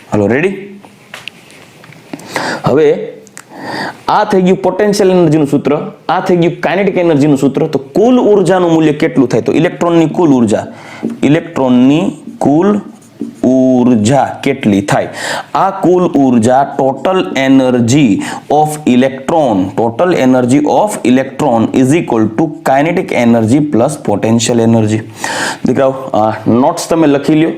હાલો, રેડી? હવે આ થઈ ગયું પોટેન્શિયલ એનર્જીનું સૂત્ર, આ થઈ ગયું કાઇનેટિક એનર્જીનું સૂત્ર. તો કુલ ઉર્જાનું મૂલ્ય કેટલું થાય? તો ઇલેક્ટ્રોનની કુલ ઉર્જા કેટલી થાય? આ કુલ ઉર્જા total energy of electron is equal two kinetic energy plus potential energy. દીકરાઓ, નોટ્સ તમે લખી લ્યો.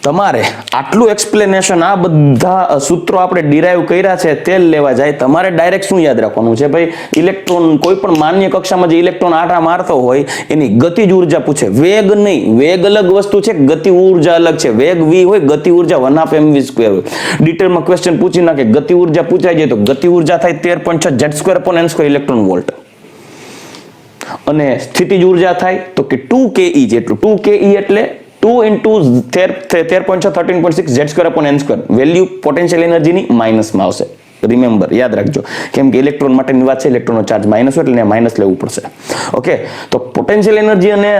તમારે આટલું એક્સપ્લેનેશન, આ બધા સૂત્રો આપણે ડિરાઈવ કર્યા છે તે લેવા જાય. તમારે ડાયરેક્ટ શું યાદ રાખવાનું છે? ભાઈ, ઇલેક્ટ્રોન કોઈ પણ માન્ય કક્ષામાં જે ઇલેક્ટ્રોન આટા મારતો હોય એની ગતિજ ઉર્જા પૂછે, વેગ નહીં. વેગ અલગ વસ્તુ છે, ગતિ ઉર્જા અલગ છે. વેગ v હોય, ગતિ ઉર્જા 1/2mv² હોય. ડિટેલમાં ક્વેશ્ચન પૂછી નાખે, ગતિ ઉર્જા પૂછાઈ જાય તો ગતિ ઉર્જા થાય 13.6 Z²/n² ઇલેક્ટ્રોન વોલ્ટ, અને સ્થિતિજ ઉર્જા થાય તો કે 2 KE જેટલું. 2 KE એટલે 2 * 13.6 13.6 Z²/n². વેલ્યુ પોટેન્શિયલ એનર્જીની માઇનસમાં આવશે. રિમેમ્બર, યાદ રાખજો, કેમ કે ઇલેક્ટ્રોન માટેની વાત છે, ઇલેક્ટ્રોનનો ચાર્જ માઇનસ હોય એટલે માઇનસ લેવું પડશે. ઓકે, તો પોટેન્શિયલ એનર્જી અને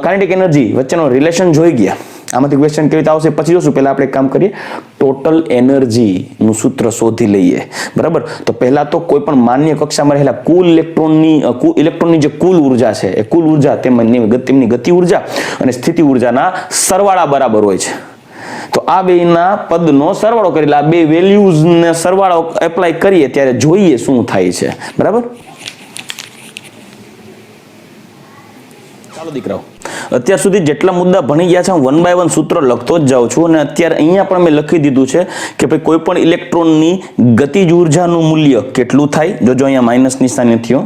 કાઇનેટિક એનર્જી વચ્ચેનો રિલેશન જોઈ ગયા. આમાંથી ક્વેશ્ચન કેવી રીતે આવશે પછી જોશું. પહેલા આપણે એક કામ કરીએ, ટોટલ એનર્જી નું સૂત્ર શોધી લઈએ. બરાબર, તો પહેલા તો કોઈ પણ માન્ય કક્ષામાં રહેલા કુલ ઇલેક્ટ્રોનની જે કુલ ઉર્જા છે, એ કુલ ઉર્જા તેમની ગતિ ઉર્જા અને સ્થિતિ ઉર્જાના સરવાળા બરાબર હોય છે. તો આ બેના પદનો સરવાળો કરી, આ બે વેલ્યુઝ ને સરવાળો એપ્લાય કરીએ ત્યારે જોઈએ શું થાય છે. બરાબર, ચાલો દીકરાઓ, અત્યાર સુધી જેટલા મુદ્દા ભણી ગયા છે હું 1 by 1 સૂત્ર લખતો જ જાઉં છું. અને અત્યારે અહીંયા પણ મેં લખી દીધું છે કે ભાઈ કોઈ પણ ઇલેક્ટ્રોનની ગતિજ ઉર્જાનું મૂલ્ય કેટલું થાય, જોજો અહીંયા માઇનસ નિશાની થયો.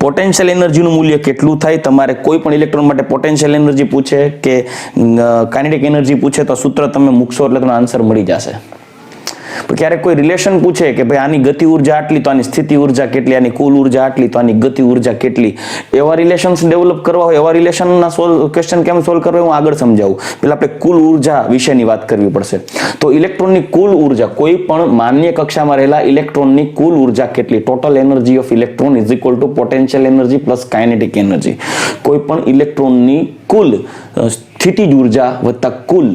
પોટેન્શિયલ એનર્જીનું મૂલ્ય કેટલું થાય, તમારે કોઈ પણ ઇલેક્ટ્રોન માટે પોટેન્શિયલ એનર્જી પૂછે કે કાઇનેટિક એનર્જી પૂછે તો સૂત્ર તમે મૂકશો એટલે તમને આન્સર મળી જશે. ક્યારેક કોઈ રિલેશન પૂછે કે ભાઈ આની ગતિ ઉર્જા આટલી તો આની સ્થિતિ ઉર્જા કેટલી, આની કુલ ઉર્જા આટલી તો આની ગતિ ઉર્જા કેટલી, એવા રિલેશન્સ ડેવલપ કરવા હોય, એવા રિલેશનના ક્વેશ્ચન કેમ સોલ્વ કરવા હું આગળ સમજાવું. પહેલા આપણે કુલ ઉર્જા વિશેની વાત કરવી પડશે. તો ઇલેક્ટ્રોનની કુલ ઉર્જા, કોઈ પણ માન્ય કક્ષામાં રહેલા ઇલેક્ટ્રોનની કુલ ઉર્જા કેટલી, total energy of electron is equal two potential energy plus kinetic energy. કોઈ પણ ઇલેક્ટ્રોનની કુલ સ્થિતિજ ઉર્જા વત્તા કુલ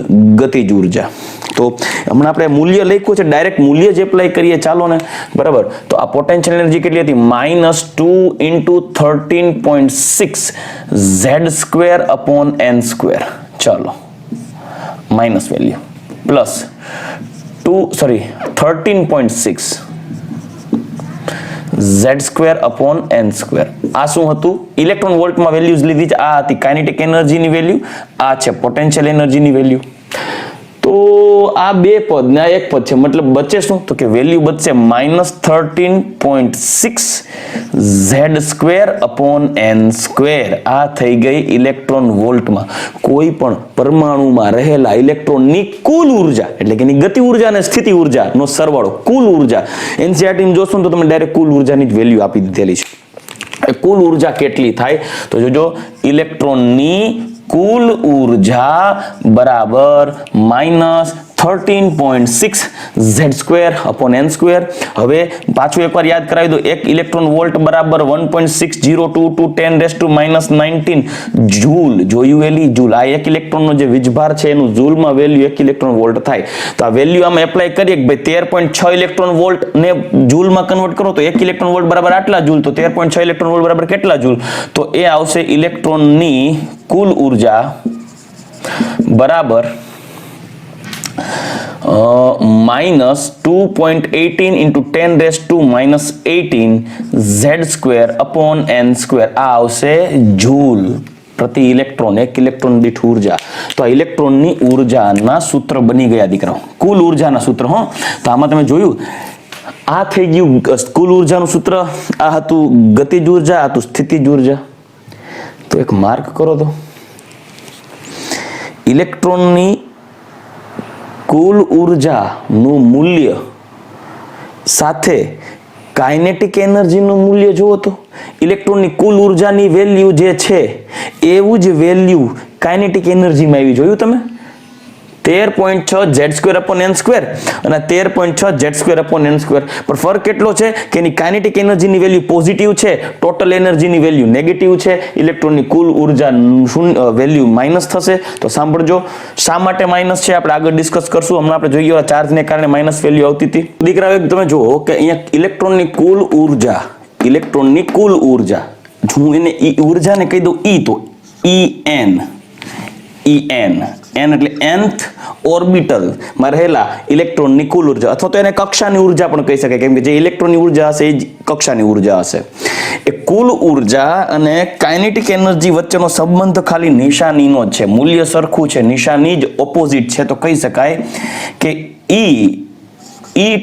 ગતિજ ઉર્જા. તો હમણાં આપણે મૂલ્ય લખ્યું છે, ડાયરેક્ટ મૂલ્ય જ એપ્લાય કરીએ ચાલો ને. બરાબર, તો આ પોટેન્શિયલ એનર્જી કેટલી હતી, -2 × 13.6 Z² upon n². ચાલો, minus value plus 13.6 Z² upon n². આ શું હતું, ઇલેક્ટ્રોન વોલ્ટમાં વેલ્યુઝ લીધી છે. આ હતી કાઇનેટિક એનર્જીની વેલ્યુ, આ છે પોટેન્શિયલ એનર્જીની વેલ્યુ. તો આ બે પદ ને આ એક પદ છે, મતલબ બચે શું, તો કે વેલ્યુ બચશે -13.6 Z² upon n². આ થઈ ગઈ ઇલેક્ટ્રોન વોલ્ટમાં કોઈ પણ પરમાણુમાં રહેલા ઇલેક્ટ્રોનની કુલ ઉર્જા, એટલે કે એની ગતિ ઉર્જા અને સ્થિતિ ઉર્જાનો સરવાળો, કુલ ઉર્જા. એનસીઈઆરટી માં જોશો તો તમને ડાયરેક્ટ કુલ ઉર્જાની જ વેલ્યુ આપી દીધેલી છે. કુલ ઉર્જા કેટલી થાય, તો જોજો, ઇલેક્ટ્રોનની કુલ ઉર્જા બરાબર -13.6 Z² upon n². હવે પાછું એકવાર યાદ કરાવી દો, એક ઇલેક્ટ્રોન વોલ્ટ બરાબર 1.602 × 10⁻19 જૂલ. જોયું એલી જૂલ. આ એક ઇલેક્ટ્રોનનો જે વીજભાર છે એનું જૂલમાં વેલ્યુ 1 ઇલેક્ટ્રોન વોલ્ટ થાય. તો આ વેલ્યુ આમાં એપ્લાય કરીએ કે ભાઈ 13.6 ઇલેક્ટ્રોન વોલ્ટ ને જૂલમાં કન્વર્ટ કરો તો 1 ઇલેક્ટ્રોન વોલ્ટ બરાબર આટલા જૂલ. તો 13.6 ઇલેક્ટ્રોન વોલ્ટ બરાબર કેટલા જૂલ, તો એ આવશે ઇલેક્ટ્રોનની કુલ ઉર્જા બરાબર -2.18 × 10⁻18 Z² upon n². આ આવશે જૂલ પ્રતિ ઇલેક્ટ્રોન, એક ઇલેક્ટ્રોન દીઠ ઉર્જા. તો આ ઇલેક્ટ્રોનની ઉર્જાના સૂત્ર બની ગયા દીકરાઓ, કુલ ઉર્જાના સૂત્ર. હો, તો આમાં તમે જોયું, આ થઈ ગયું કુલ ઉર્જાનું સૂત્ર, આ હતું ગતિજ ઉર્જા, આ હતું સ્થિતિજ ઉર્જા. તો એક માર્ક કરો તો, ઇલેક્ટ્રોનની કુલ ઉર્જાનું મૂલ્ય સાથે કાઇનેટિક એનર્જીનું મૂલ્ય જુઓ તો ઇલેક્ટ્રોનની કુલ ઉર્જાની વેલ્યુ જે છે એવું જ વેલ્યુ કાઇનેટિક એનર્જીમાં આવી. જોયું તમે, 13.6 Z² upon n² અને 13.6 Z² upon n². પણ ફરક કેટલો છે કે એની કાઇનેટિક એનર્જીની વેલ્યુ પોઝિટિવ છે, ટોટલ એનર્જીની વેલ્યુ નેગેટિવ છે. ઇલેક્ટ્રોનની કુલ ઉર્જા વેલ્યુ માઇનસ થશે. તો સાંભળજો, શા માટે માઇનસ છે આપણે આગળ ડિસ્કસ કરશું. હમણાં આપણે જોઈએ ચાર્જને કારણે માઇનસ વેલ્યુ આવતી હતી. દીકરાઓ તમે જુઓ કે અહીંયા ઇલેક્ટ્રોનની કુલ ઉર્જા, હું એને ઉર્જાને કહી દઉં E, તો En એટલે nth ઓર્બિટલ માં રહેલા ઇલેક્ટ્રોનની કુલ ઉર્જા, અથવા તો એને કક્ષાની ઉર્જા પણ કહી શકાય, કેમ કે જે ઇલેક્ટ્રોનની ઉર્જા હશે એ જ કક્ષાની ઉર્જા હશે. એ કુલ ઉર્જા અને કાઇનેટિક એનર્જી વચ્ચેનો સંબંધ ખાલી નિશાનીનો જ છે, મૂલ્ય સરખું છે, નિશાની જ ઓપોઝિટ છે. તો કહી શકાય કે E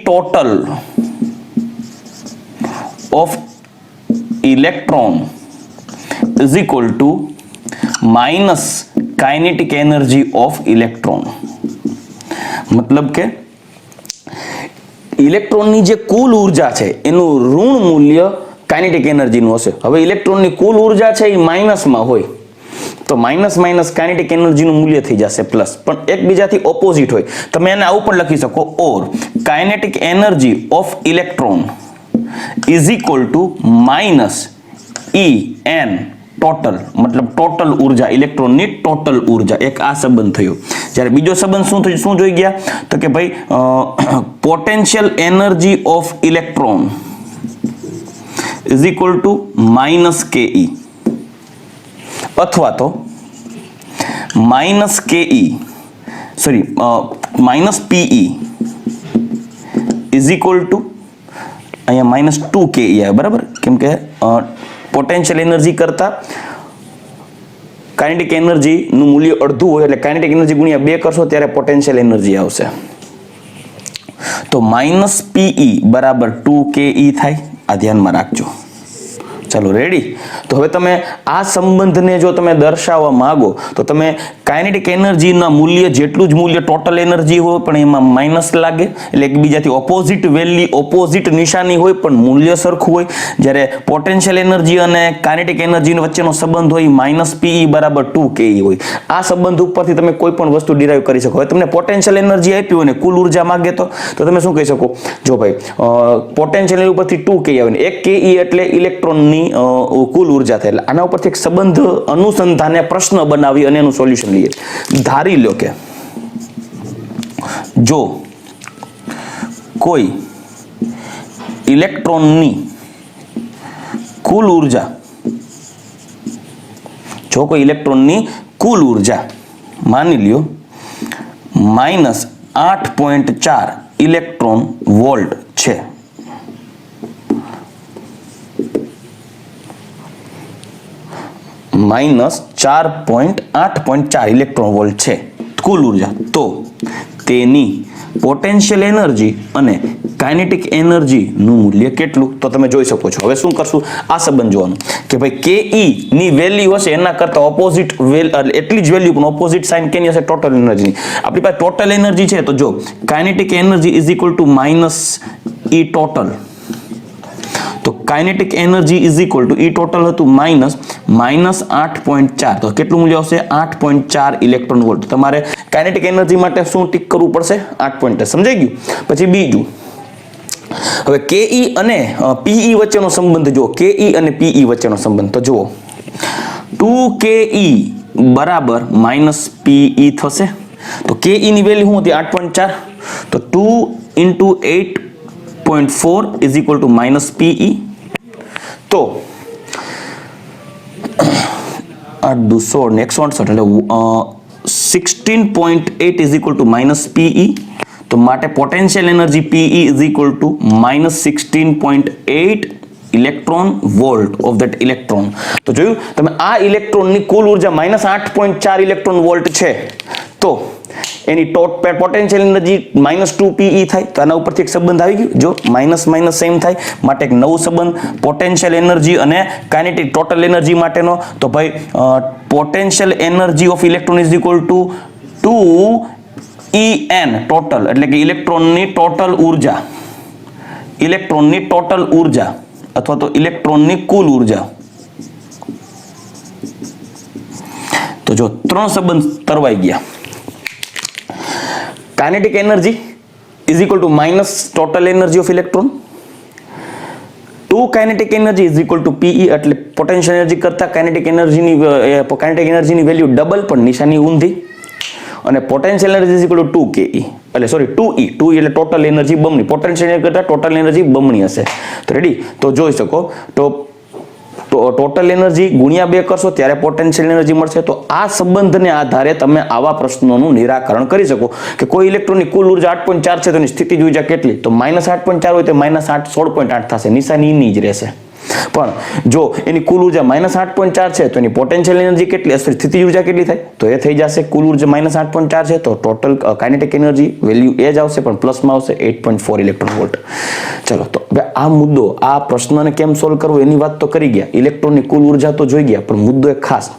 total of electron is equal to minus kinetic energy of electron. મતલબ કે ઇલેક્ટ્રોનની જે કુલ ઉર્જા છે એનું ઋણ મૂલ્ય કાઇનેટિક એનર્જીનું હશે. હવે ઇલેક્ટ્રોનની કુલ ઉર્જા છે એ માઇનસમાં હોય તો માઇનસ કાઇનેટિક એનર્જીનું મૂલ્ય થઈ જશે પ્લસ, પણ એકબીજાથી ઓપોઝિટ હોય. તમે એને આવું પણ લખી શકો, or kinetic energy of electron is equal to minus E N total, મતલબ ટોટલ ઉર્જા, ઇલેક્ટ્રોનની ટોટલ ઉર્જા. એક આ સંબંધ થયો. જ્યારે બીજો સંબંધ શું જોઈ ગયા તો કે ભાઈ potential energy of electron is equal to minus KE, અથવા તો minus KE sorry minus PE is equal to અહીંયા માઇનસ 2 કેઈ આવે, બરાબર? કેમ કે પોટેન્શિયલ એનર્જી કરતા કાઇનેટિક એનર્જી નું મૂલ્ય અડધું હોય, એટલે કાઇનેટિક એનર્જી ગુણ્યા 2 કરશો ત્યારે પોટેન્શિયલ એનર્જી આવશે. તો માઇનસ પીઈ બરાબર 2 કેઈ થાય. આ ધ્યાનમાં રાખજો. ચાલો, રેડી? તો હવે તમે આ સંબંધને જો તમે દર્શાવવા માંગો તો તમે કાઇનેટિક એનર્જીના મૂલ્ય જેટલું જ મૂલ્ય ટોટલ એનર્જી હોય પણ એમાં માઇનસ લાગે, એટલે એકબીજાથી ઓપોઝિટ વેલ્યુ, ઓપોઝિટ નિશાની હોય પણ મૂલ્ય સરખું હોય. જ્યારે પોટેન્શિયલ એનર્જી અને કાઇનેટિક એનર્જી વચ્ચેનો સંબંધ હોય માઇનસ પીઈ બરાબર 2 કેઈ હોય. આ સંબંધ ઉપરથી તમે કોઈ પણ વસ્તુ ડિરાઈવ કરી શકો. હવે તમને પોટેન્શિયલ એનર્જી આપી હોય ને કુલ ઉર્જા માંગે તો તમે શું કહી શકો? જો ભાઈ પોટેન્શિયલ ઉપરથી 2 કેઈ આવે ને 1 કેઈ એટલે ઇલેક્ટ્રોનની કુલ ઉર્જા થાય. એટલે આના ઉપરથી એક સંબંધ અનુસંધાને પ્રશ્ન બનાવી અને એનું સોલ્યુશન લઈએ. ધારી લો કે જો કોઈ ઇલેક્ટ્રોનની કુલ ઉર્જા, જો કોઈ ઇલેક્ટ્રોનની કુલ ઉર્જા માની લ્યો માઇનસ 8.4 ઇલેક્ટ્રોન વોલ્ટ છે, માઇનસ 8.4 ઇલેક્ટ્રોન વોલ્ટ છે કુલ ઉર્જા, તો તેની પોટેન્શિયલ એનર્જી અને કાઇનેટિક એનર્જી નું મૂલ્ય કેટલું? તો તમે જોઈ શકો છો. હવે શું કરશું? આ સંબંધ જોવાનું કે ભાઈ કેઈ ની વેલ્યુ હશે એના કરતા ઓપોઝિટ એટલી જ વેલ્યુ પણ ઓપોઝિટ સાઇન કેની હશે? Total energy. આપણી પાસે ટોટલ એનર્જી છે તો જો kinetic energy is equal to minus E total, તો kinetic energy is equal to E total હતું માઇનસ 8.4, તો કેટલું મૂલ્ય આવશે? 8.4 ઇલેક્ટ્રોન વોલ્ટ. તમારે કાઇનેટિક એનર્જી માટે શું ટીક કરવું પડશે? 8.4. સમજાઈ ગયું? પછી બીજું, હવે કેઈ અને પીઈ વચ્ચેનો સંબંધ જો, કેઈ અને પીઈ વચ્ચેનો સંબંધ તો જુઓ 2 કેઈ બરાબર માઇનસ પીઈ થશે. તો કેઈ ની વેલ્યુ શું હતી? 8.4. તો 2 into 8.4 is equal to minus PE. તો 8 દુ 16 ને 168 એટલે 16.8 is equal to minus PE. તો માટે potential energy PE is equal to minus 16.8 electron volt of that electron. તો જોયું તમે, આ ઇલેક્ટ્રોનની કુલ ઉર્જા માઇનસ 8.4 ઇલેક્ટ્રોન વોલ્ટ છે, તો એની પોટેન્શિયલ એનર્જી માઇનસ 2 PE થાય. તો આના ઉપરથી એક સંબંધ આવી ગયો. જો માઇનસ માઇનસ સેમ થાય, માટે એક નવો સંબંધ પોટેન્શિયલ એનર્જી અને કાઇનેટિક ટોટલ એનર્જી માટેનો. તો ભાઈ potential energy of electron is equal two 2 En total, એટલે કે ઇલેક્ટ્રોનની ટોટલ ઉર્જા, ઇલેક્ટ્રોનની ટોટલ ઉર્જા અથવા તો ઇલેક્ટ્રોનની કુલ ઉર્જા. તો જો ત્રણ સંબંધ તરવાઈ ગયા. Kinetic energy is equal to minus total energy of electron. 2 kinetic energy is equal two PE, એટલે પોટેન્શિયલ એનર્જી કરતા કાઇનેટિક એનર્જીની વેલ્યુ ડબલ પણ નિશાની ઊંધી. અને potential energy is equal two 2 કેઈ, એટલે સોરી 2E, 2E એટલે ટોટલ એનર્જી બમણી, પોટેન્શિયલ એનર્જી કરતા ટોટલ એનર્જી બમણી હશે. તો રેડી? તો જોઈ શકો તો ટોટલ એનર્જી ગુણ્યા 2 કરશો ત્યારે પોટેન્શિયલ એનર્જી મળશે. તો આ સંબંધને આધારે તમે આવા પ્રશ્નોનું નિરાકરણ કરી શકો કે કોઈ ઇલેક્ટ્રોનની કુલ ઉર્જા 8.4 છે તો એની સ્થિતિજ ઉર્જા કેટલી? તો માઇનસ 8.4 હોય તો માઇનસ 16.8 થશે, નિશાની એની જ રહેશે. પણ જો એની કુલ ઉર્જા માઇનસ 8.4 છે તો એની પોટેન્શિયલ એનર્જી કેટલી, સ્થિતિ ઉર્જા કેટલી થાય? તો એ થઈ જશે કુલ ઉર્જા માઇનસ 8.4 છે તો ટોટલ કાઇનેટિક એનર્જી વેલ્યુ એ જ આવશે, પણ પ્લસમાં આવશે 8.4 ઇલેક્ટ્રોન વોલ્ટ. ચલો, તો હવે આ મુદ્દો, આ પ્રશ્નને કેમ સોલ્વ કરવો એની વાત તો કરી ગયા, ઇલેક્ટ્રોનની કુલ ઉર્જા તો જોઈ ગયા, પણ મુદ્દો એક ખાસ,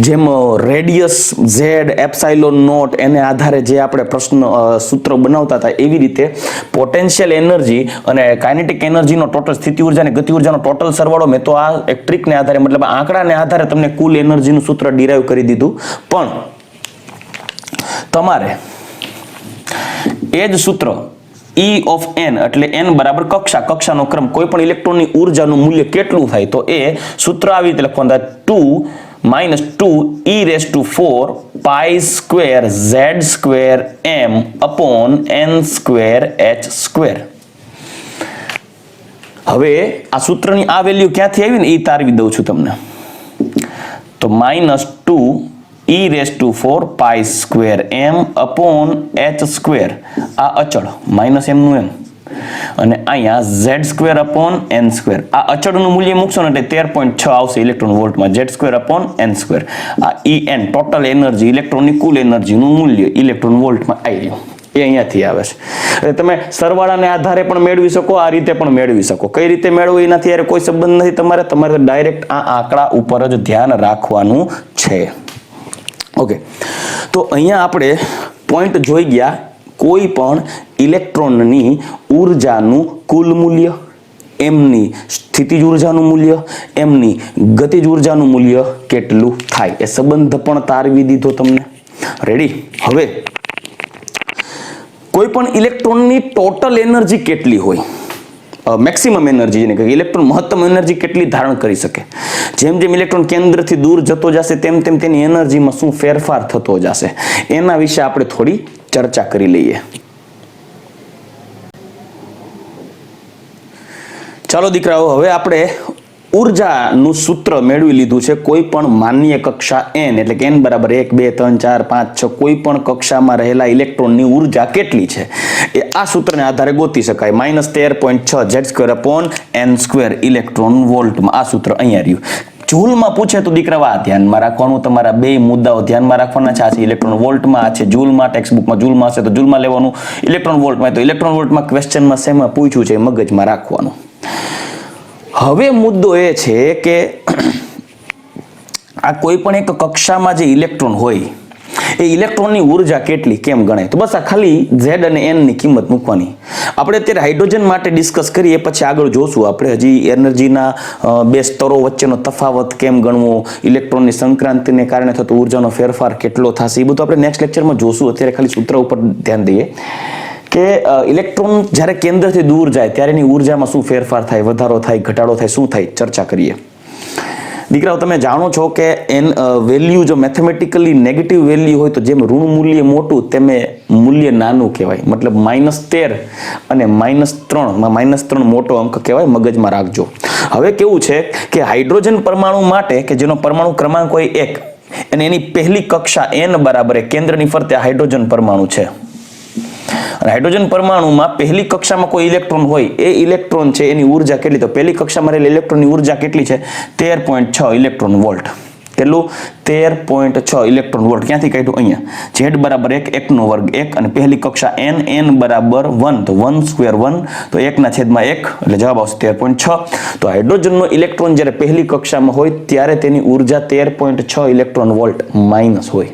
જેમ રેડિયસ ઝેડ એપ્સાઇલોન નોટ એને આધારે જે આપણે પ્રશ્ન સૂત્ર બનાવતા હતા એવી રીતે પોટેન્શિયલ એનર્જી અને કાઇનેટિક એનર્જીનો ટોટલ સ્થિતિ ઉર્જા અને ગતિ ઉર્જાનો ટોટલ સરવાળો મેં તો આ એક ટ્રીકને આધારે, મતલબ આંકડાને આધારે તમને કુલ એનર્જીનું સૂત્ર ડિરાઈવ કરી દીધું. પણ તમારે એ જ સૂત્ર E of n એટલે n બરાબર કક્ષાનો ક્રમ, કોઈ પણ ઇલેક્ટ્રોનની ઉર્જાનું મૂલ્ય કેટલું થાય તો એ સૂત્ર આવી રીતે લખવાનું થાય 2 - 2 e raised to 4 pi square z square m upon n square h square. હવે આ સૂત્રની આ વેલ્યુ ક્યાંથી આવી ને એ તારવી દઉં છું તમને. તો -2 e raised to 4 pi square m upon h square, આ અચળ માઇનસ m નું m, અને અહીંયા z square upon n square, આ અચળનું મૂલ્ય મૂકશો ને એટલે 13.6 આવશે ઇલેક્ટ્રોન વોલ્ટમાં, z square upon n square. આ En ટોટલ એનર્જી, ઇલેક્ટ્રોનની કુલ એનર્જીનું મૂલ્ય ઇલેક્ટ્રોન વોલ્ટમાં આવી રહ્યું, એ અહીંયાથી આવે છે. એટલે તમે સરવાળાને આધારે પણ મેળવી શકો, આ રીતે પણ મેળવી શકો. કઈ રીતે મેળવવું એનાથી યારે કોઈ સંબંધ નથી તમારે ડાયરેક્ટ આ આંકડા ઉપર જ ધ્યાન રાખવાનું છે. ઓકે, તો અહીંયા આપણે પોઈન્ટ જોઈ ગયા, કોઈ પણ ઇલેક્ટ્રોનની ઉર્જાનું કુલ મૂલ્ય, એમની સ્થિતિજ ઉર્જાનું મૂલ્ય, એમની ગતિજ ઉર્જાનું મૂલ્ય કેટલું થાય, એ સંબંધ પણ તારવી દીધો તમને. રેડી? હવે કોઈ પણ ઇલેક્ટ્રોનની ટોટલ એનર્જી કેટલી હોય, મેક્સિમમ એનર્જી, જેને કહીએ ઇલેક્ટ્રોન મહત્તમ એનર્જી કેટલી ધારણ કરી શકે, જેમ જેમ ઇલેક્ટ્રોન કેન્દ્રથી દૂર જતો જશે તેમ તેમ તેની એનર્જીમાં શું ફેરફાર થતો જશે, એના વિશે આપણે થોડી ચર્ચા કરી લઈએ. ચાલો દીકરાઓ, હવે આપણે ઉર્જાનું સૂત્ર મેળવી લીધું છે. કોઈ પણ માન્ય કક્ષા n, એટલે કે n બરાબર 1 2 3 4 5 6, કોઈ પણ કક્ષામાં રહેલા ઇલેક્ટ્રોનની ઉર્જા કેટલી છે એ આ સૂત્રને આધારે ગોતી શકાય. -13.6 z square upon n square electron વોલ્ટમાં, આ સૂત્ર અહીંયા રહ્યું. જૂલમાં પૂછે તો દીકરા આ ધ્યાનમાં રાખવાનું, તમારા બે મુદ્દાઓ ધ્યાનમાં રાખવાના છે. આ છે ઇલેક્ટ્રોન વોલ્ટમાં, આ છે જૂલમાં. ટેક્સ્ટ બુકમાં જૂલમાં હશે તો જૂલમાં લેવાનું, ઇલેક્ટ્રોન વોલ્ટમાં તો ઇલેક્ટ્રોન વોલ્ટમાં ક્વેશ્ચનમાં શેમાં પૂછ્યું છે એ મગજમાં રાખવાનું. હવે મુદ્દો એ છે કે આ કોઈ પણ એક કક્ષામાં જે ઇલેક્ટ્રોન હોય એ ઇલેક્ટ્રોનની ઉર્જા કેટલી કેમ ગણાય, તો બસ આ ખાલી z અને n ની કિંમત મૂકવાની. આપણે અત્યારે હાઇડ્રોજન માટે ડિસ્કસ કરીએ, પછી આગળ જોશું આપણે હજી એનર્જીના બે સ્તરો વચ્ચેનો તફાવત કેમ ગણવો, ઇલેક્ટ્રોનની સંક્રાંતિને કારણે થતો ઉર્જાનો ફેરફાર કેટલો થશે, એ બધું આપણે નેક્સ્ટ લેક્ચરમાં જોશું. અત્યારે ખાલી સૂત્ર ઉપર ધ્યાન દઈએ કે ઇલેક્ટ્રોન જ્યારે કેન્દ્રથી દૂર જાય ત્યારે એની ઉર્જામાં શું ફેરફાર થાય, વધારો થાય, ઘટાડો થાય, શું થાય, ચર્ચા કરીએ. દીકરાઓ, તમે જાણો છો કે વેલ્યુ જો મેથેમેટિકલી નેગેટિવ વેલ્યુ હોય તો જેમ ઋણ મૂલ્ય મોટું તેમ મૂલ્ય નાનું કહેવાય. મતલબ -13 અને -3 -3 મોટો અંક કહેવાય, મગજમાં રાખજો. હવે કેવું છે કે હાઇડ્રોજન પરમાણુ માટે કે જેનો પરમાણુ ક્રમાંક હોય 1 અને એની પહેલી કક્ષા n બરાબર કેન્દ્રની ફરતે હાઇડ્રોજન પરમાણુ છે, અને હાઇડ્રોજન પરમાણુમાં પહેલી કક્ષામાં કોઈ ઇલેક્ટ્રોન હોય, એ ઇલેક્ટ્રોન છે એની ઉર્જા કેટલી, તો પહેલી કક્ષામાં રહેલી ઇલેક્ટ્રોનની ઉર્જા કેટલી છે 13.6 ઇલેક્ટ્રોન વોલ્ટ. કેટલું? 13.6 ઇલેક્ટ્રોન વોલ્ટ. ક્યાંથી કાઢ્યું? અહીંયા z બરાબર 1, 1 નો વર્ગ 1, અને પહેલી કક્ષા n બરાબર 1, તો 1 સ્ક્વેર 1, તો 1 ના છેદમાં 1, એટલે જવાબ આવશે 13.6. તો હાઇડ્રોજનનો ઇલેક્ટ્રોન જ્યારે પહેલી કક્ષામાં હોય ત્યારે તેની ઉર્જા 13.6 ઇલેક્ટ્રોન વોલ્ટ માઇનસ હોય.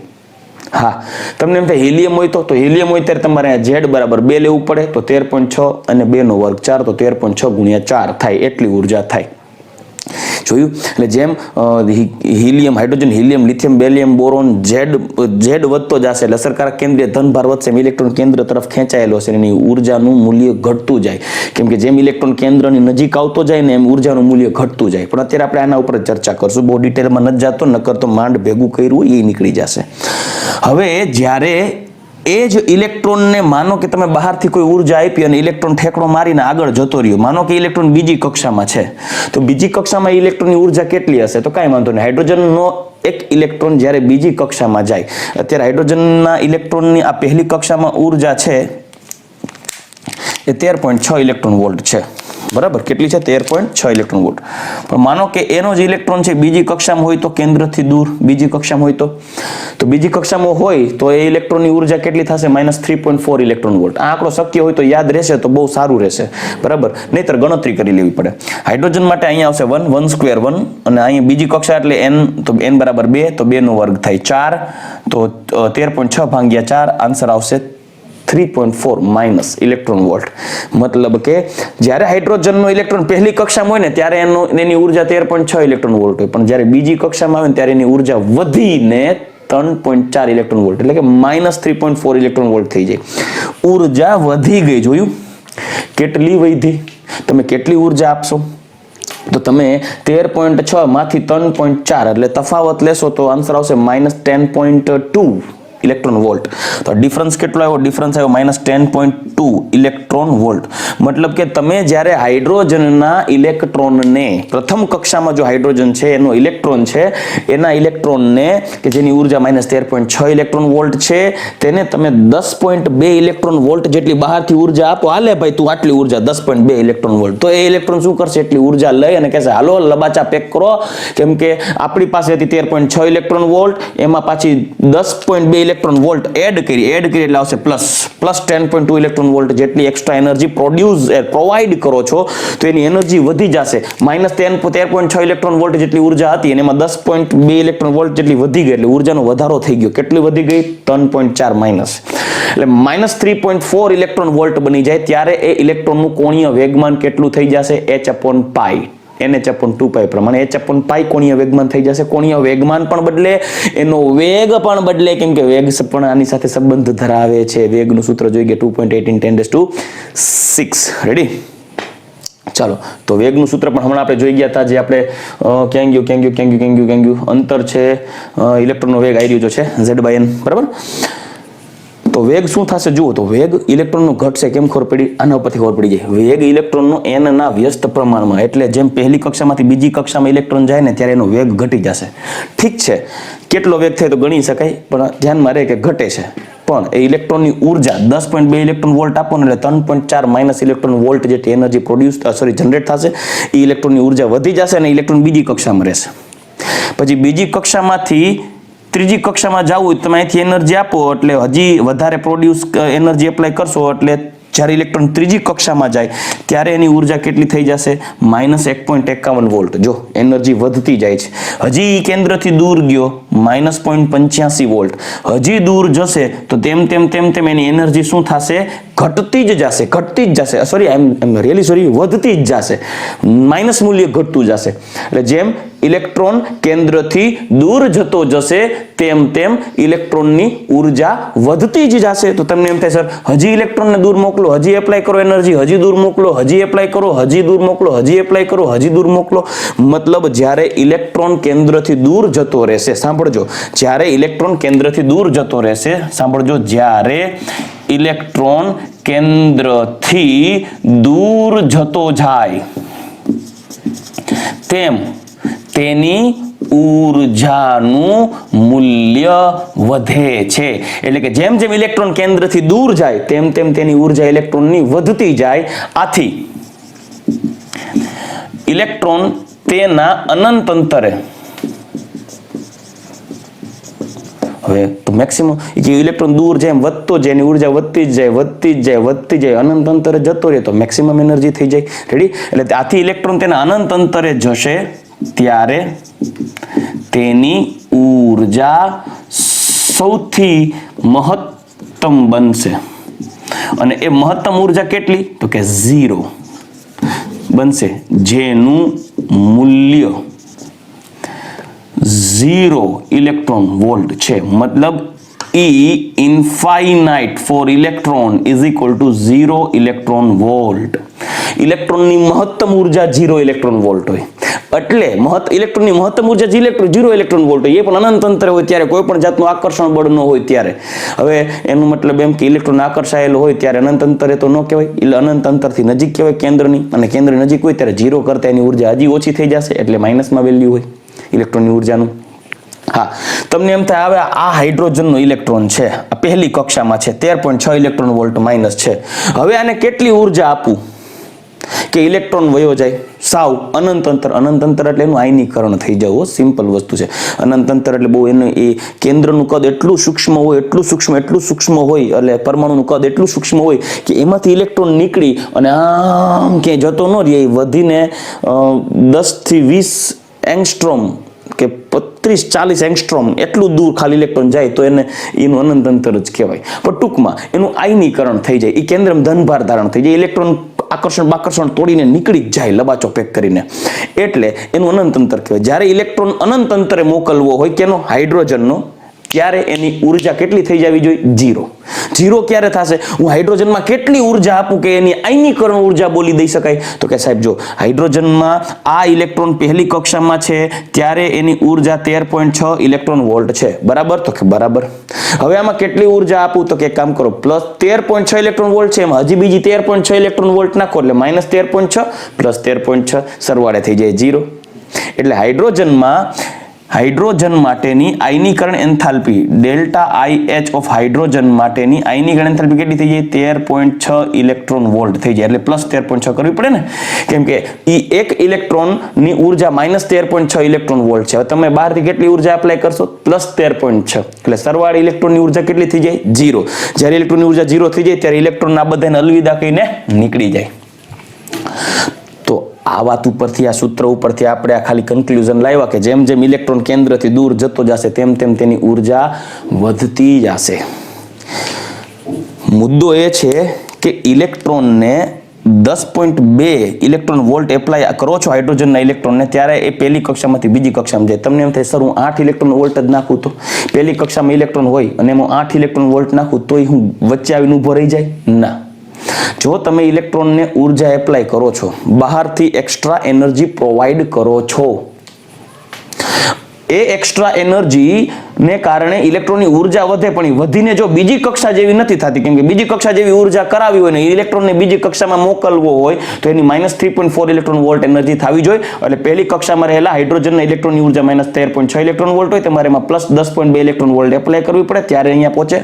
હા, તમને એમ થાય હિલિયમ હોય તો હિલિયમ હોય ત્યારે તમારે z બરાબર 2 લેવું પડે, તો 13.6 અને 2 નો વર્ગ 4, તો 13.6 ગુણ્યા 4 થાય, એટલી ઉર્જા થાય. જોયું? એટલે જેમ helium, hydrogen, helium, lithium, barium, boron, z વધતો જશે એટલે અસરકારક કેન્દ્રીય ધનભાર વધશે, ઇલેક્ટ્રોન કેન્દ્ર તરફ ખેંચાયેલો છે, એની ઉર્જાનું મૂલ્ય ઘટતું જાય. કેમ કે જેમ ઇલેક્ટ્રોન કેન્દ્રની નજીક આવતો જાય ને એમ ઉર્જાનું મૂલ્ય ઘટતું જાય. પણ અત્યારે આપણે આના ઉપર ચર્ચા કરશું, બહુ ડિટેલમાં નથી જતો, નકર તો માંડ ભેગું કર્યું એ નીકળી જશે. હવે જ્યારે એ જ ઇલેક્ટ્રોનને માનો કે તમે બહારથી કોઈ ઉર્જા આપી અને ઇલેક્ટ્રોન ઠેકડો મારીને આગળ જતો રહ્યો, માનો કે ઇલેક્ટ્રોન બીજી કક્ષામાં છે, તો બીજી કક્ષામાં ઇલેક્ટ્રોનની ઉર્જા કેટલી હશે, તો કાંઈ વાંધો નહીં. હાઇડ્રોજનનો એક ઇલેક્ટ્રોન જ્યારે બીજી કક્ષામાં જાય, અત્યારે હાઇડ્રોજનના ઇલેક્ટ્રોનની આ પહેલી કક્ષામાં ઉર્જા છે એ 13.6 ઇલેક્ટ્રોન વોલ્ટ છે. બરાબર? કેટલી છે? 13.6 ઇલેક્ટ્રોન વોલ્ટ. પણ માનો કે એનો જ ઇલેક્ટ્રોન છે બીજી કક્ષામાં હોય તો, કેન્દ્રથી દૂર બીજી કક્ષામાં હોય તો બીજી કક્ષામાં હોય તો એ ઇલેક્ટ્રોનની ઉર્જા કેટલી થશે? -3.4 ઇલેક્ટ્રોન વોલ્ટ. આ આંકડો શક્ય હોય તો યાદ રહેશે તો બહુ સારું રહેશે. બરાબર? નહીતર ગણતરી કરી લેવી પડે. હાઇડ્રોજન માટે અહીંયા આવશે 1, 1 સ્ક્વેર 1, અને અહીંયા બીજી કક્ષા એટલે n, તો n બરાબર 2, તો 2 નો વર્ગ થાય 4, તો 13.6 ભાગ્યા 4, આન્સર આવશે 3.4 માઇનસ ઇલેક્ટ્રોન વોલ્ટ. મતલબ કે જ્યારે હાઇડ્રોજનનો ઇલેક્ટ્રોન પહેલી કક્ષામાં હોય ને ત્યારે એની ઉર્જા 13.6 ઇલેક્ટ્રોન વોલ્ટ હોય, પણ જ્યારે બીજી કક્ષામાં આવે ને ત્યારે એની ઉર્જા વધીને 3.4 ઇલેક્ટ્રોન વોલ્ટ, એટલે કે -3.4 ઇલેક્ટ્રોન વોલ્ટ થઈ જાય. ઉર્જા વધી ગઈ. જોયું કેટલી વધી? તમે કેટલી ઉર્જા આપશો? તો તમે 13.6 માંથી 3.4 એટલે તફાવત લેશો તો આન્સર આવશે -10.2 ઇલેક્ટ્રોન વોલ્ટ. તો ડિફરન્સ કેટલો આવ્યો? ડિફરન્સ આવ્યો -10.2 ઇલેક્ટ્રોન વોલ્ટ. મતલબ કે તમે જ્યારે હાઇડ્રોજનના ઇલેક્ટ્રોનને, પ્રથમ કક્ષામાં જો હાઇડ્રોજન છે એનો ઇલેક્ટ્રોન છે, એના ઇલેક્ટ્રોનને કે જેની ઉર્જા -13.6 ઇલેક્ટ્રોન વોલ્ટ છે, તેને તમે 10.2 ઇલેક્ટ્રોન વોલ્ટ જેટલી બહારથી ઉર્જા આપો. હાલે ભાઈ તું આટલી ઉર્જા 10.2 ઇલેક્ટ્રોન વોલ્ટ, તો એ ઇલેક્ટ્રોન શું કરશે? એટલી ઉર્જા લઈ અને કહેશે હાલો લબાચા પેક કરો, કેમ કે આપણી પાસે હતી 13.6 ઇલેક્ટ્રોન વોલ્ટ, એમાં પાછી 10.2 ઇલેક્ટ્રોન વોલ્ટ એડ કરી એટલે આવશે પ્લસ 10.2 ઇલેક્ટ્રોન વોલ્ટ જેટલી એક્સ્ટ્રા એનર્જી પ્રોવાઈડ કરો છો તો એની એનર્જી વધી જશે. -13.6 ઇલેક્ટ્રોન વોલ્ટ જેટલી ઉર્જા હતી અને એમાં 10.2 ઇલેક્ટ્રોન વોલ્ટ જેટલી વધી ગઈ, એટલે ઉર્જાનો વધારો થઈ ગયો. કેટલી વધી ગઈ? 3.4 માઇનસ, એટલે -3.4 ઇલેક્ટ્રોન વોલ્ટ બની જાય. ત્યારે એ ઇલેક્ટ્રોનનું કોણીય વેગમાન કેટલું થઈ જશે? h/π, NH/2π પ્રમાણે h/π કોણીય વેગમાન થઈ જશે. કોણીય વેગમાન પણ બદલે, એનો વેગ પણ બદલે, કેમ કે વેગ પણ આની સાથે સંબંધ ધરાવે છે. વેગનું સૂત્ર જોઈ ગયા 2.8 × 10⁶. રેડી? ચાલો, તો વેગનું સૂત્ર પણ હમણાં આપણે જોઈ ગયા હતા, જે આપણે ક્યાં ગયું અંતર છે ઇલેક્ટ્રોનનો વેગ આવી રહ્યો છે z/n, બરાબર? તો વેગ શું થશે જુઓ. તો વેગ ઇલેક્ટ્રોનનો ઘટશે. કેમ ખબર પડી? આના ઉપરથી ખબર પડી જાય. વેગ ઇલેક્ટ્રોનનો n ના વ્યસ્ત પ્રમાણમાં, એટલે જેમ પહેલી કક્ષામાંથી બીજી કક્ષામાં ઇલેક્ટ્રોન જાય ને ત્યારે એનો વેગ ઘટી જશે. ઠીક છે, કેટલો વેગ થાય તો ગણી શકાય, પણ ધ્યાનમાં રહે કે ઘટે છે. પણ એ ઇલેક્ટ્રોનની ઉર્જા 10.2 ઇલેક્ટ્રોન વોલ્ટ આપો ને એટલે 3.4 માઇનસ ઇલેક્ટ્રોન વોલ્ટ જેટલી એનર્જી જનરેટ થશે. એ ઇલેક્ટ્રોનની ઉર્જા વધી જશે અને ઇલેક્ટ્રોન બીજી કક્ષામાં રહેશે. પછી બીજી કક્ષામાંથી ત્રીજી કક્ષામાં જવું, તમે અહીંથી એનર્જી આપો એટલે હજી વધારે એનર્જી એપ્લાય કરશો, એટલે જ્યારે ઇલેક્ટ્રોન ત્રીજી કક્ષામાં જાય ત્યારે એની ઉર્જા કેટલી થઈ જશે? -1.51 વોલ્ટ. જો એનર્જી વધતી જાય છે. હજી કેન્દ્રથી દૂર ગયો -0.85 વોલ્ટ. હજી દૂર જશે તો તેમ એની એનર્જી શું થશે? ઘટતી જ જશે. વધતી જ જશે. માઇનસ મૂલ્ય ઘટતું જશે. એટલે જેમ ઇલેક્ટ્રોન કેન્દ્રથી દૂર જતો જશે તેમ ઇલેક્ટ્રોનની ઉર્જા વધતી જ જશે. તો તમને એમ થાય સર હજી ઇલેક્ટ્રોનને દૂર મોકલો, હજી એપ્લાય કરો એનર્જી, હજી દૂર મોકલો, હજી એપ્લાય કરો, હજી દૂર મોકલો, હજી એપ્લાય કરો, હજી દૂર મોકલો. મતલબ જ્યારે ઇલેક્ટ્રોન કેન્દ્રથી દૂર જતો રહેશે, સાંભળજો, જ્યારે ઇલેક્ટ્રોન કેન્દ્રથી દૂર જતો રહેશે, સાંભળજો, જ્યારે ઇલેક્ટ્રોન કેન્દ્રથી દૂર જતો જાય તેમ તેની ઉર્જાનું મૂલ્ય વધે છે. એટલે કે જેમ ઇલેક્ટ્રોન કેન્દ્રથી દૂર જાય તેમ તેની ઉર્જા ઇલેક્ટ્રોનની વધતી જાય. આથી ઇલેક્ટ્રોન તેના અનંત અંતરે, હવે તો મેક્સિમમ ઇલેક્ટ્રોન દૂર જાય એમ વધતો જાય, એની ઉર્જા વધતી જ જાય અનંત અંતરે જતો રહે તો મેક્સિમમ એનર્જી થઈ જાય. રેડી? એટલે આથી ઇલેક્ટ્રોન તેના અનંત અંતરે જશે ત્યારે તેની ઉર્જા સૌથી મહત્તમ બનશે. અને એ મહત્તમ ઉર્જા કેટલી? તો કે 0 બનશે, જેનું મૂલ્ય 0 ઇલેક્ટ્રોન વોલ્ટ છે. મતલબ E infinite for electron is equal to 0 electron volt. ઇલેક્ટ્રોનની મહત્તમ ઉર્જા 0 ઇલેક્ટ્રોન વોલ્ટ હોય. એટલે ઇલેક્ટ્રોનની મહત્તમ ઉર્જા 0 ઇલેક્ટ્રોન વોલ્ટ હોય. એ પણ અનંત અંતરે હોય ત્યારે, કોઈ પણ જાતનું આકર્ષણ બળ ન હોય ત્યારે. હવે એનું મતલબ એમ કે ઇલેક્ટ્રોન આકર્ષાયેલો હોય ત્યારે અનંત અંતરે તો ન કહેવાય, એટલે અનંત અંતરથી નજીક કહેવાય કેન્દ્રની, અને કેન્દ્રની નજીક હોય ત્યારે 0 કરતા એની ઉર્જા હજી ઓછી થઈ જશે, એટલે માઇનસમાં વેલ્યુ હોય ઇલેક્ટ્રોનની ઉર્જાનું. હા, તમને એમ થાય હવે આ હાઇડ્રોજનનો ઇલેક્ટ્રોન છે, આ પહેલી કક્ષામાં છે, 13.6 ઇલેક્ટ્રોન વોલ્ટ માઇનસ છે. હવે આને કેટલી ઉર્જા આપું કે ઇલેક્ટ્રોન વયો જાય સાવ અનંત અંતર? અનંત અંતર એટલે એનું આયનીકરણ થઈ જવું, સિમ્પલ વસ્તુ છે. અનંત અંતર એટલે બહુ એનું એ કેન્દ્રનું કદ એટલું સૂક્ષ્મ હોય, એટલું સૂક્ષ્મ હોય, એટલે પરમાણુનું કદ એટલું સૂક્ષ્મ હોય કે એમાંથી ઇલેક્ટ્રોન નીકળી અને આમ ક્યાંય જતો ન રહે, વધીને 10 થી 20 એંગસ્ટ્રોમ કે 35-40 એંગસ્ટ્રોમ એટલું દૂર ખાલી ઇલેક્ટ્રોન જાય તો એનું અનંત અંતર જ કહેવાય. પણ ટૂંકમાં એનું આયનીકરણ થઈ જાય, એ કેન્દ્રમાં ધનભાર ધારણ થઈ જાય, ઇલેક્ટ્રોન આકર્ષણ તોડીને નીકળી જ જાય લબાચો પેક કરીને, એટલે એનું અનંત અંતર કહેવાય. જ્યારે ઇલેક્ટ્રોન અનંત અંતરે મોકલવો હોય કેનો? હાઇડ્રોજનનો, ત્યારે એની ઉર્જા કેટલી થઈ જવી જોઈએ? 0. 0 ક્યારે થશે? હું હાઇડ્રોજનમાં કેટલી ઉર્જા આપું કે એની આયનીકરણ ઉર્જા બોલી દઈ શકાય? તો કે સાહેબ જો હાઇડ્રોજનમાં આ ઇલેક્ટ્રોન પહેલી કક્ષામાં છે ત્યારે એની ઉર્જા 13.6 ઇલેક્ટ્રોન વોલ્ટ છે, બરાબર? તો કે બરાબર. હવે આમાં કેટલી ઉર્જા આપું? તો કે એક કામ કરો, પ્લસ 13.6 ઇલેક્ટ્રોન વોલ્ટ છે, એમાં હજી બીજી 13.6 ઇલેક્ટ્રોન વોલ્ટ નાખો એટલે માઇનસ 13.6 પ્લસ 13.6 સરવાળે થઈ જાય 0. એટલે હાઇડ્રોજન માટેની આયનીકરણ enthalpy delta IH of hydrogen માટેની આયનીકરણ એન્થાલ્પી કેટલી થઈ જાય? 13.6 ઇલેક્ટ્રોન વોલ્ટ થઈ જાય. એટલે પ્લસ 13.6 કરવી પડે ને, કેમ કે એક ઇલેક્ટ્રોનની ઉર્જા માઇનસ 13.6 ઇલેક્ટ્રોન વોલ્ટ છે. હવે તમે બહારથી કેટલી ઉર્જા એપ્લાય કરશો? પ્લસ 13.6. એટલે સરવાળે ઇલેક્ટ્રોનની ઉર્જા કેટલી થઈ જાય? 0. જ્યારે ઇલેક્ટ્રોનની ઉર્જા 0 થઈ જાય ત્યારે ઇલેક્ટ્રોન આ બધાને અલવિદા કહીને નીકળી જાય. આ વાત ઉપરથી, આ સૂત્ર ઉપરથી આપણે આ ખાલી કન્ક્લુઝન લાવ્યા કે જેમ જેમ ઇલેક્ટ્રોન કેન્દ્રથી દૂર જતો જશે તેમ તેમ તેની ઉર્જા વધતી જશે. મુદ્દો એ છે કે ઇલેક્ટ્રોનને 10.2 ઇલેક્ટ્રોન વોલ્ટ એપ્લાય કરો છો હાઇડ્રોજનના ઇલેક્ટ્રોનને, ત્યારે એ પહેલી કક્ષામાંથી બીજી કક્ષામાં જાય. તમને એમ થાય સર હું 8 ઇલેક્ટ્રોન વોલ્ટ જ નાખું તો પહેલી કક્ષામાં ઇલેક્ટ્રોન હોય અને હું 8 ઇલેક્ટ્રોન વોલ્ટ નાખું તો હું વચ્ચે આવીને ઊભો રહી જાય? ના. જો તમે ઇલેક્ટ્રોનને ઉર્જા એપ્લાય કરો છો, બહારથી એક્સ્ટ્રા એનર્જી પ્રોવાઈડ કરો છો, એ એક્સ્ટ્રા એનર્જી ને કારણે ઇલેક્ટ્રોનની ઉર્જા વધે, પણ વધીને જો બીજી કક્ષા જેવી નથી થતી, કેમ કે બીજી કક્ષા જેવી ઉર્જા કરાવી હોય ને ઇલેક્ટ્રોનને બીજી કક્ષામાં મોકલવો હોય તો એની માઇનસ 3.4 ઇલેક્ટ્રોન વોલ્ટ એનર્જી થવી જોઈએ. એટલે પહેલી કક્ષામાં રહેલા હાઇડ્રોજનના ઇલેક્ટ્રોનની ઉર્જા માઇનસ 13.6 ઇલેક્ટ્રોન વોલ્ટ હોય, તમારે એમાં પ્લસ 10.2 ઇલેક્ટ્રોન વોલ્ટ એપ્લાય કરવી પડે ત્યારે અહીંયા પહોંચે.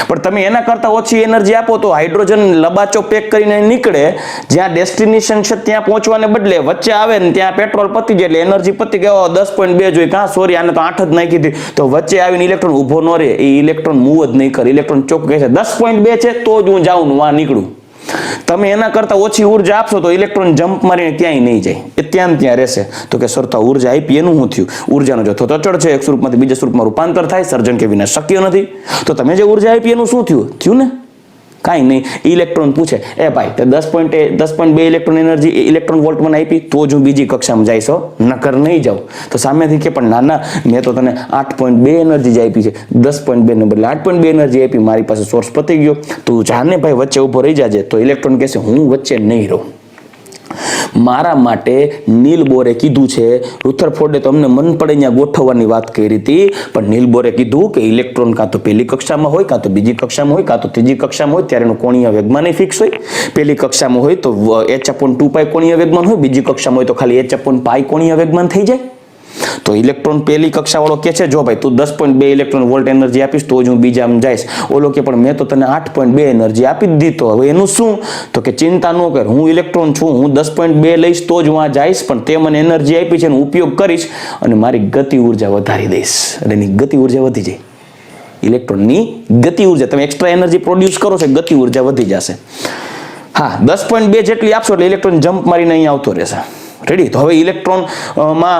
પણ તમે એના કરતા ઓછી એનર્જી આપો તો હાઇડ્રોજન લબાચો પેક કરીને નીકળે, જ્યાં ડેસ્ટિનેશન છે ત્યાં પહોંચવાને બદલે વચ્ચે આવે ને ત્યાં પેટ્રોલ પતી જાય એટલે એનર્જી પતી ગયો 10.2 જોઈએ, કાં સોરી આને તો 8 જ નાખી હતી, તો વચ્ચે આવીને ઇલેક્ટ્રોન ઊભો ન રહે, એ ઇલેક્ટ્રોન મૂવ જ નહીં કરે. ઇલેક્ટ્રોન ચોક કહે છે 10.2 છે તો જ હું જાઉં ને વાં નીકળું. તમે એના કરતા ઓછી ઉર્જા આપશો તો ઇલેક્ટ્રોન જમ્પ મારીને ક્યાંય નહીં જાય, એ ત્યાં ત્યાં રહેશે. તો કે સર તો ઉર્જા આપી એનું શું થયું? ઉર્જાનો જથ્થો તો અચળ છે, એક સ્વરૂપમાંથી બીજા સ્વરૂપમાં રૂપાંતર થાય, સર્જન કે વિના શક્ય નથી. તો તમે જે ઉર્જા આપી એનું શું થયું ને? કાંઈ નહીં. ઇલેક્ટ્રોન પૂછે, એ ભાઈ તે 10.2 ઇલેક્ટ્રોન એનર્જી ઇલેક્ટ્રોન વોલ્ટ મને આપી તો જ હું બીજી કક્ષામાં જઈશ, નકર નહીં જાઉં. તો સામેથી કે પણ ના મેં તો તને 8.2 એનર્જી જ આપી છે, 10.2 ને બદલે 8.2 એનર્જી આપી, મારી પાસે સોર્સ પતી ગયો, તું જાને ભાઈ વચ્ચે ઊભો રહી જાજે. તો ઇલેક્ટ્રોન કહેશે હું વચ્ચે નહીં રહું. મારા માટે નીલ બોરે કીધું છે, રુથરફોર્ડે તો અમને મન પડે ત્યાં ગોઠવવાની વાત કરી હતી, પણ નીલ બોરે કીધું કે ઇલેક્ટ્રોન કાં તો પહેલી કક્ષામાં હોય, કાં તો બીજી કક્ષામાં હોય, કાં તો ત્રીજી કક્ષામાં હોય, ત્યારે એનું કોણીય વેગમાન ફિક્સ હોય. પહેલી કક્ષામાં હોય તો h/2π કોણીય વેગમાન હોય, બીજી કક્ષામાં હોય તો ખાલી h/π કોણીય વેગમાન થઈ જાય. તો ઇલેક્ટ્રોન પહેલી કક્ષા વાળો કે છે જો ભાઈ તું 10.2 ઇલેક્ટ્રોન વોલ્ટ એનર્જી આપીશ તો જ હું બીજામાં જઈશ. ઓલો કે પણ મેં તો તને 8.2 એનર્જી આપી જ દીધો, હવે એનું શું? તો કે ચિંતા ન કર, હું ઇલેક્ટ્રોન છું, હું 10.2 લઈશ તો જ હું આ જઈશ, પણ તે મને એનર્જી આપી છે એનો ઉપયોગ કરીશ અને મારી ગતિ ઉર્જા વધારી દઈશ. અને એની ગતિ ઉર્જા વધી જાય. ઇલેક્ટ્રોનની ગતિ ઉર્જા, તમે એક્સ્ટ્રા એનર્જી પ્રોડ્યુસ કરો છો, ગતિ ઉર્જા વધી જશે. હા, 10.2 જેટલી આપશો એટલે ઇલેક્ટ્રોન જમ્પ મારીને અહીંયા આવતો રહેશે. રેડી? તો હવે ઇલેક્ટ્રોનમાં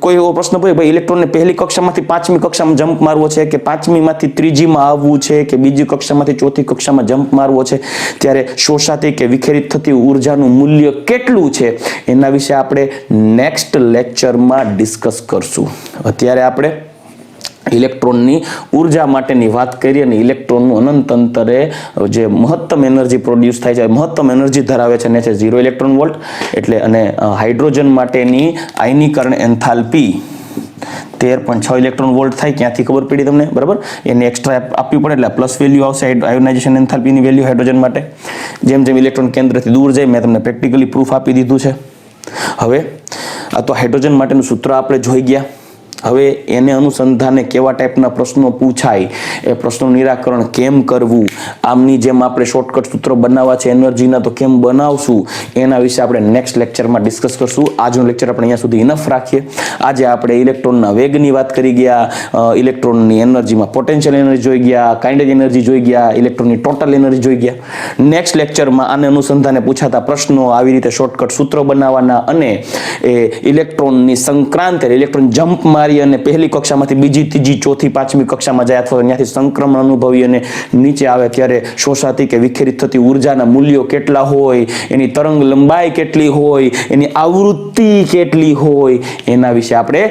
કોઈ એવો પ્રશ્ન પૂછે ભાઈ ઇલેક્ટ્રોનને પહેલી કક્ષામાંથી પાંચમી કક્ષામાં જમ્પ મારવો છે કે પાંચમીમાંથી ત્રીજીમાં આવવું છે કે બીજી કક્ષામાંથી ચોથી કક્ષામાં જમ્પ મારવો છે, ત્યારે શોષાતી કે વિખેરિત થતી ઉર્જાનું મૂલ્ય કેટલું છે એના વિશે આપણે નેક્સ્ટ લેક્ચરમાં ડિસ્કસ કરશું. અત્યારે આપણે ઇલેક્ટ્રોનની ઉર્જા માટેની વાત કરી અને ઇલેક્ટ્રોનનું અનંત અંતરે જે મહત્તમ એનર્જી પ્રોડ્યુસ થાય છે, મહત્તમ એનર્જી ધરાવે છે ને છે 0 ઇલેક્ટ્રોન વોલ્ટ. એટલે અને હાઇડ્રોજન માટેની આયનીકરણ એન્થાલ્પી 13.6 ઇલેક્ટ્રોન વોલ્ટ થાય. ક્યાંથી ખબર પડી તમને? બરાબર, એને એક્સ્ટ્રા આપવી પડે એટલે પ્લસ વેલ્યુ આવશે આયોનાઇઝેશન એન્થાલ્પીની વેલ્યુ હાઇડ્રોજન માટે. જેમ જેમ ઇલેક્ટ્રોન કેન્દ્રથી દૂર જાય, મેં તમને પ્રેક્ટિકલી પ્રૂફ આપી દીધું છે. હવે આ તો હાઇડ્રોજન માટેનું સૂત્ર આપણે જોઈ ગયા. હવે એને અનુસંધાને કેવા ટાઈપના પ્રશ્નો પૂછાય, એ પ્રશ્નોનું નિરાકરણ કેમ કરવું, આમની જેમ આપણે શોર્ટકટ સૂત્રો બનાવવા છે એનર્જીના તો કેમ બનાવશું, એના વિશે આપણે નેક્સ્ટ લેક્ચરમાં ડિસ્કસ કરશું. આજનો લેક્ચર આપણે અહીંયા સુધી ઇનફ રાખીએ. આજે આપણે ઇલેક્ટ્રોનના વેગની વાત કરી ગયા, ઇલેક્ટ્રોનની એનર્જીમાં પોટેન્શિયલ એનર્જી જોઈ ગયા, કાઇનેટિક એનર્જી જોઈ ગયા, ઇલેક્ટ્રોનની ટોટલ એનર્જી જોઈ ગયા. નેક્સ્ટ લેક્ચરમાં આને અનુસંધાને પૂછાતા પ્રશ્નો, આવી રીતે શોર્ટકટ સૂત્રો બનાવવાના અને એ ઇલેક્ટ્રોનની સંક્રાંત ઇલેક્ટ્રોન જમ્પ મારી જાય અને પહેલી કક્ષામાંથી બીજી ત્રીજી ચોથી પાંચમી કક્ષામાં જાય અથવા ત્યાંથી સંક્રમણ અનુભવી અને નીચે આવે ત્યારે શોષાતી કે વિખેરિત થતી ઉર્જાના મૂલ્યો કેટલા હોય, એની તરંગ લંબાઈ કેટલી હોય, એની આવૃત્તિ કેટલી હોય, એના વિશે આપણે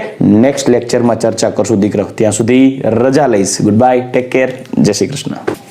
નેક્સ્ટ લેક્ચરમાં ચર્ચા કરશું દીકરાઓ. ત્યાં સુધી રજા લઈશ. ગુડ બાય, ટેક કેર, જય શ્રી કૃષ્ણ.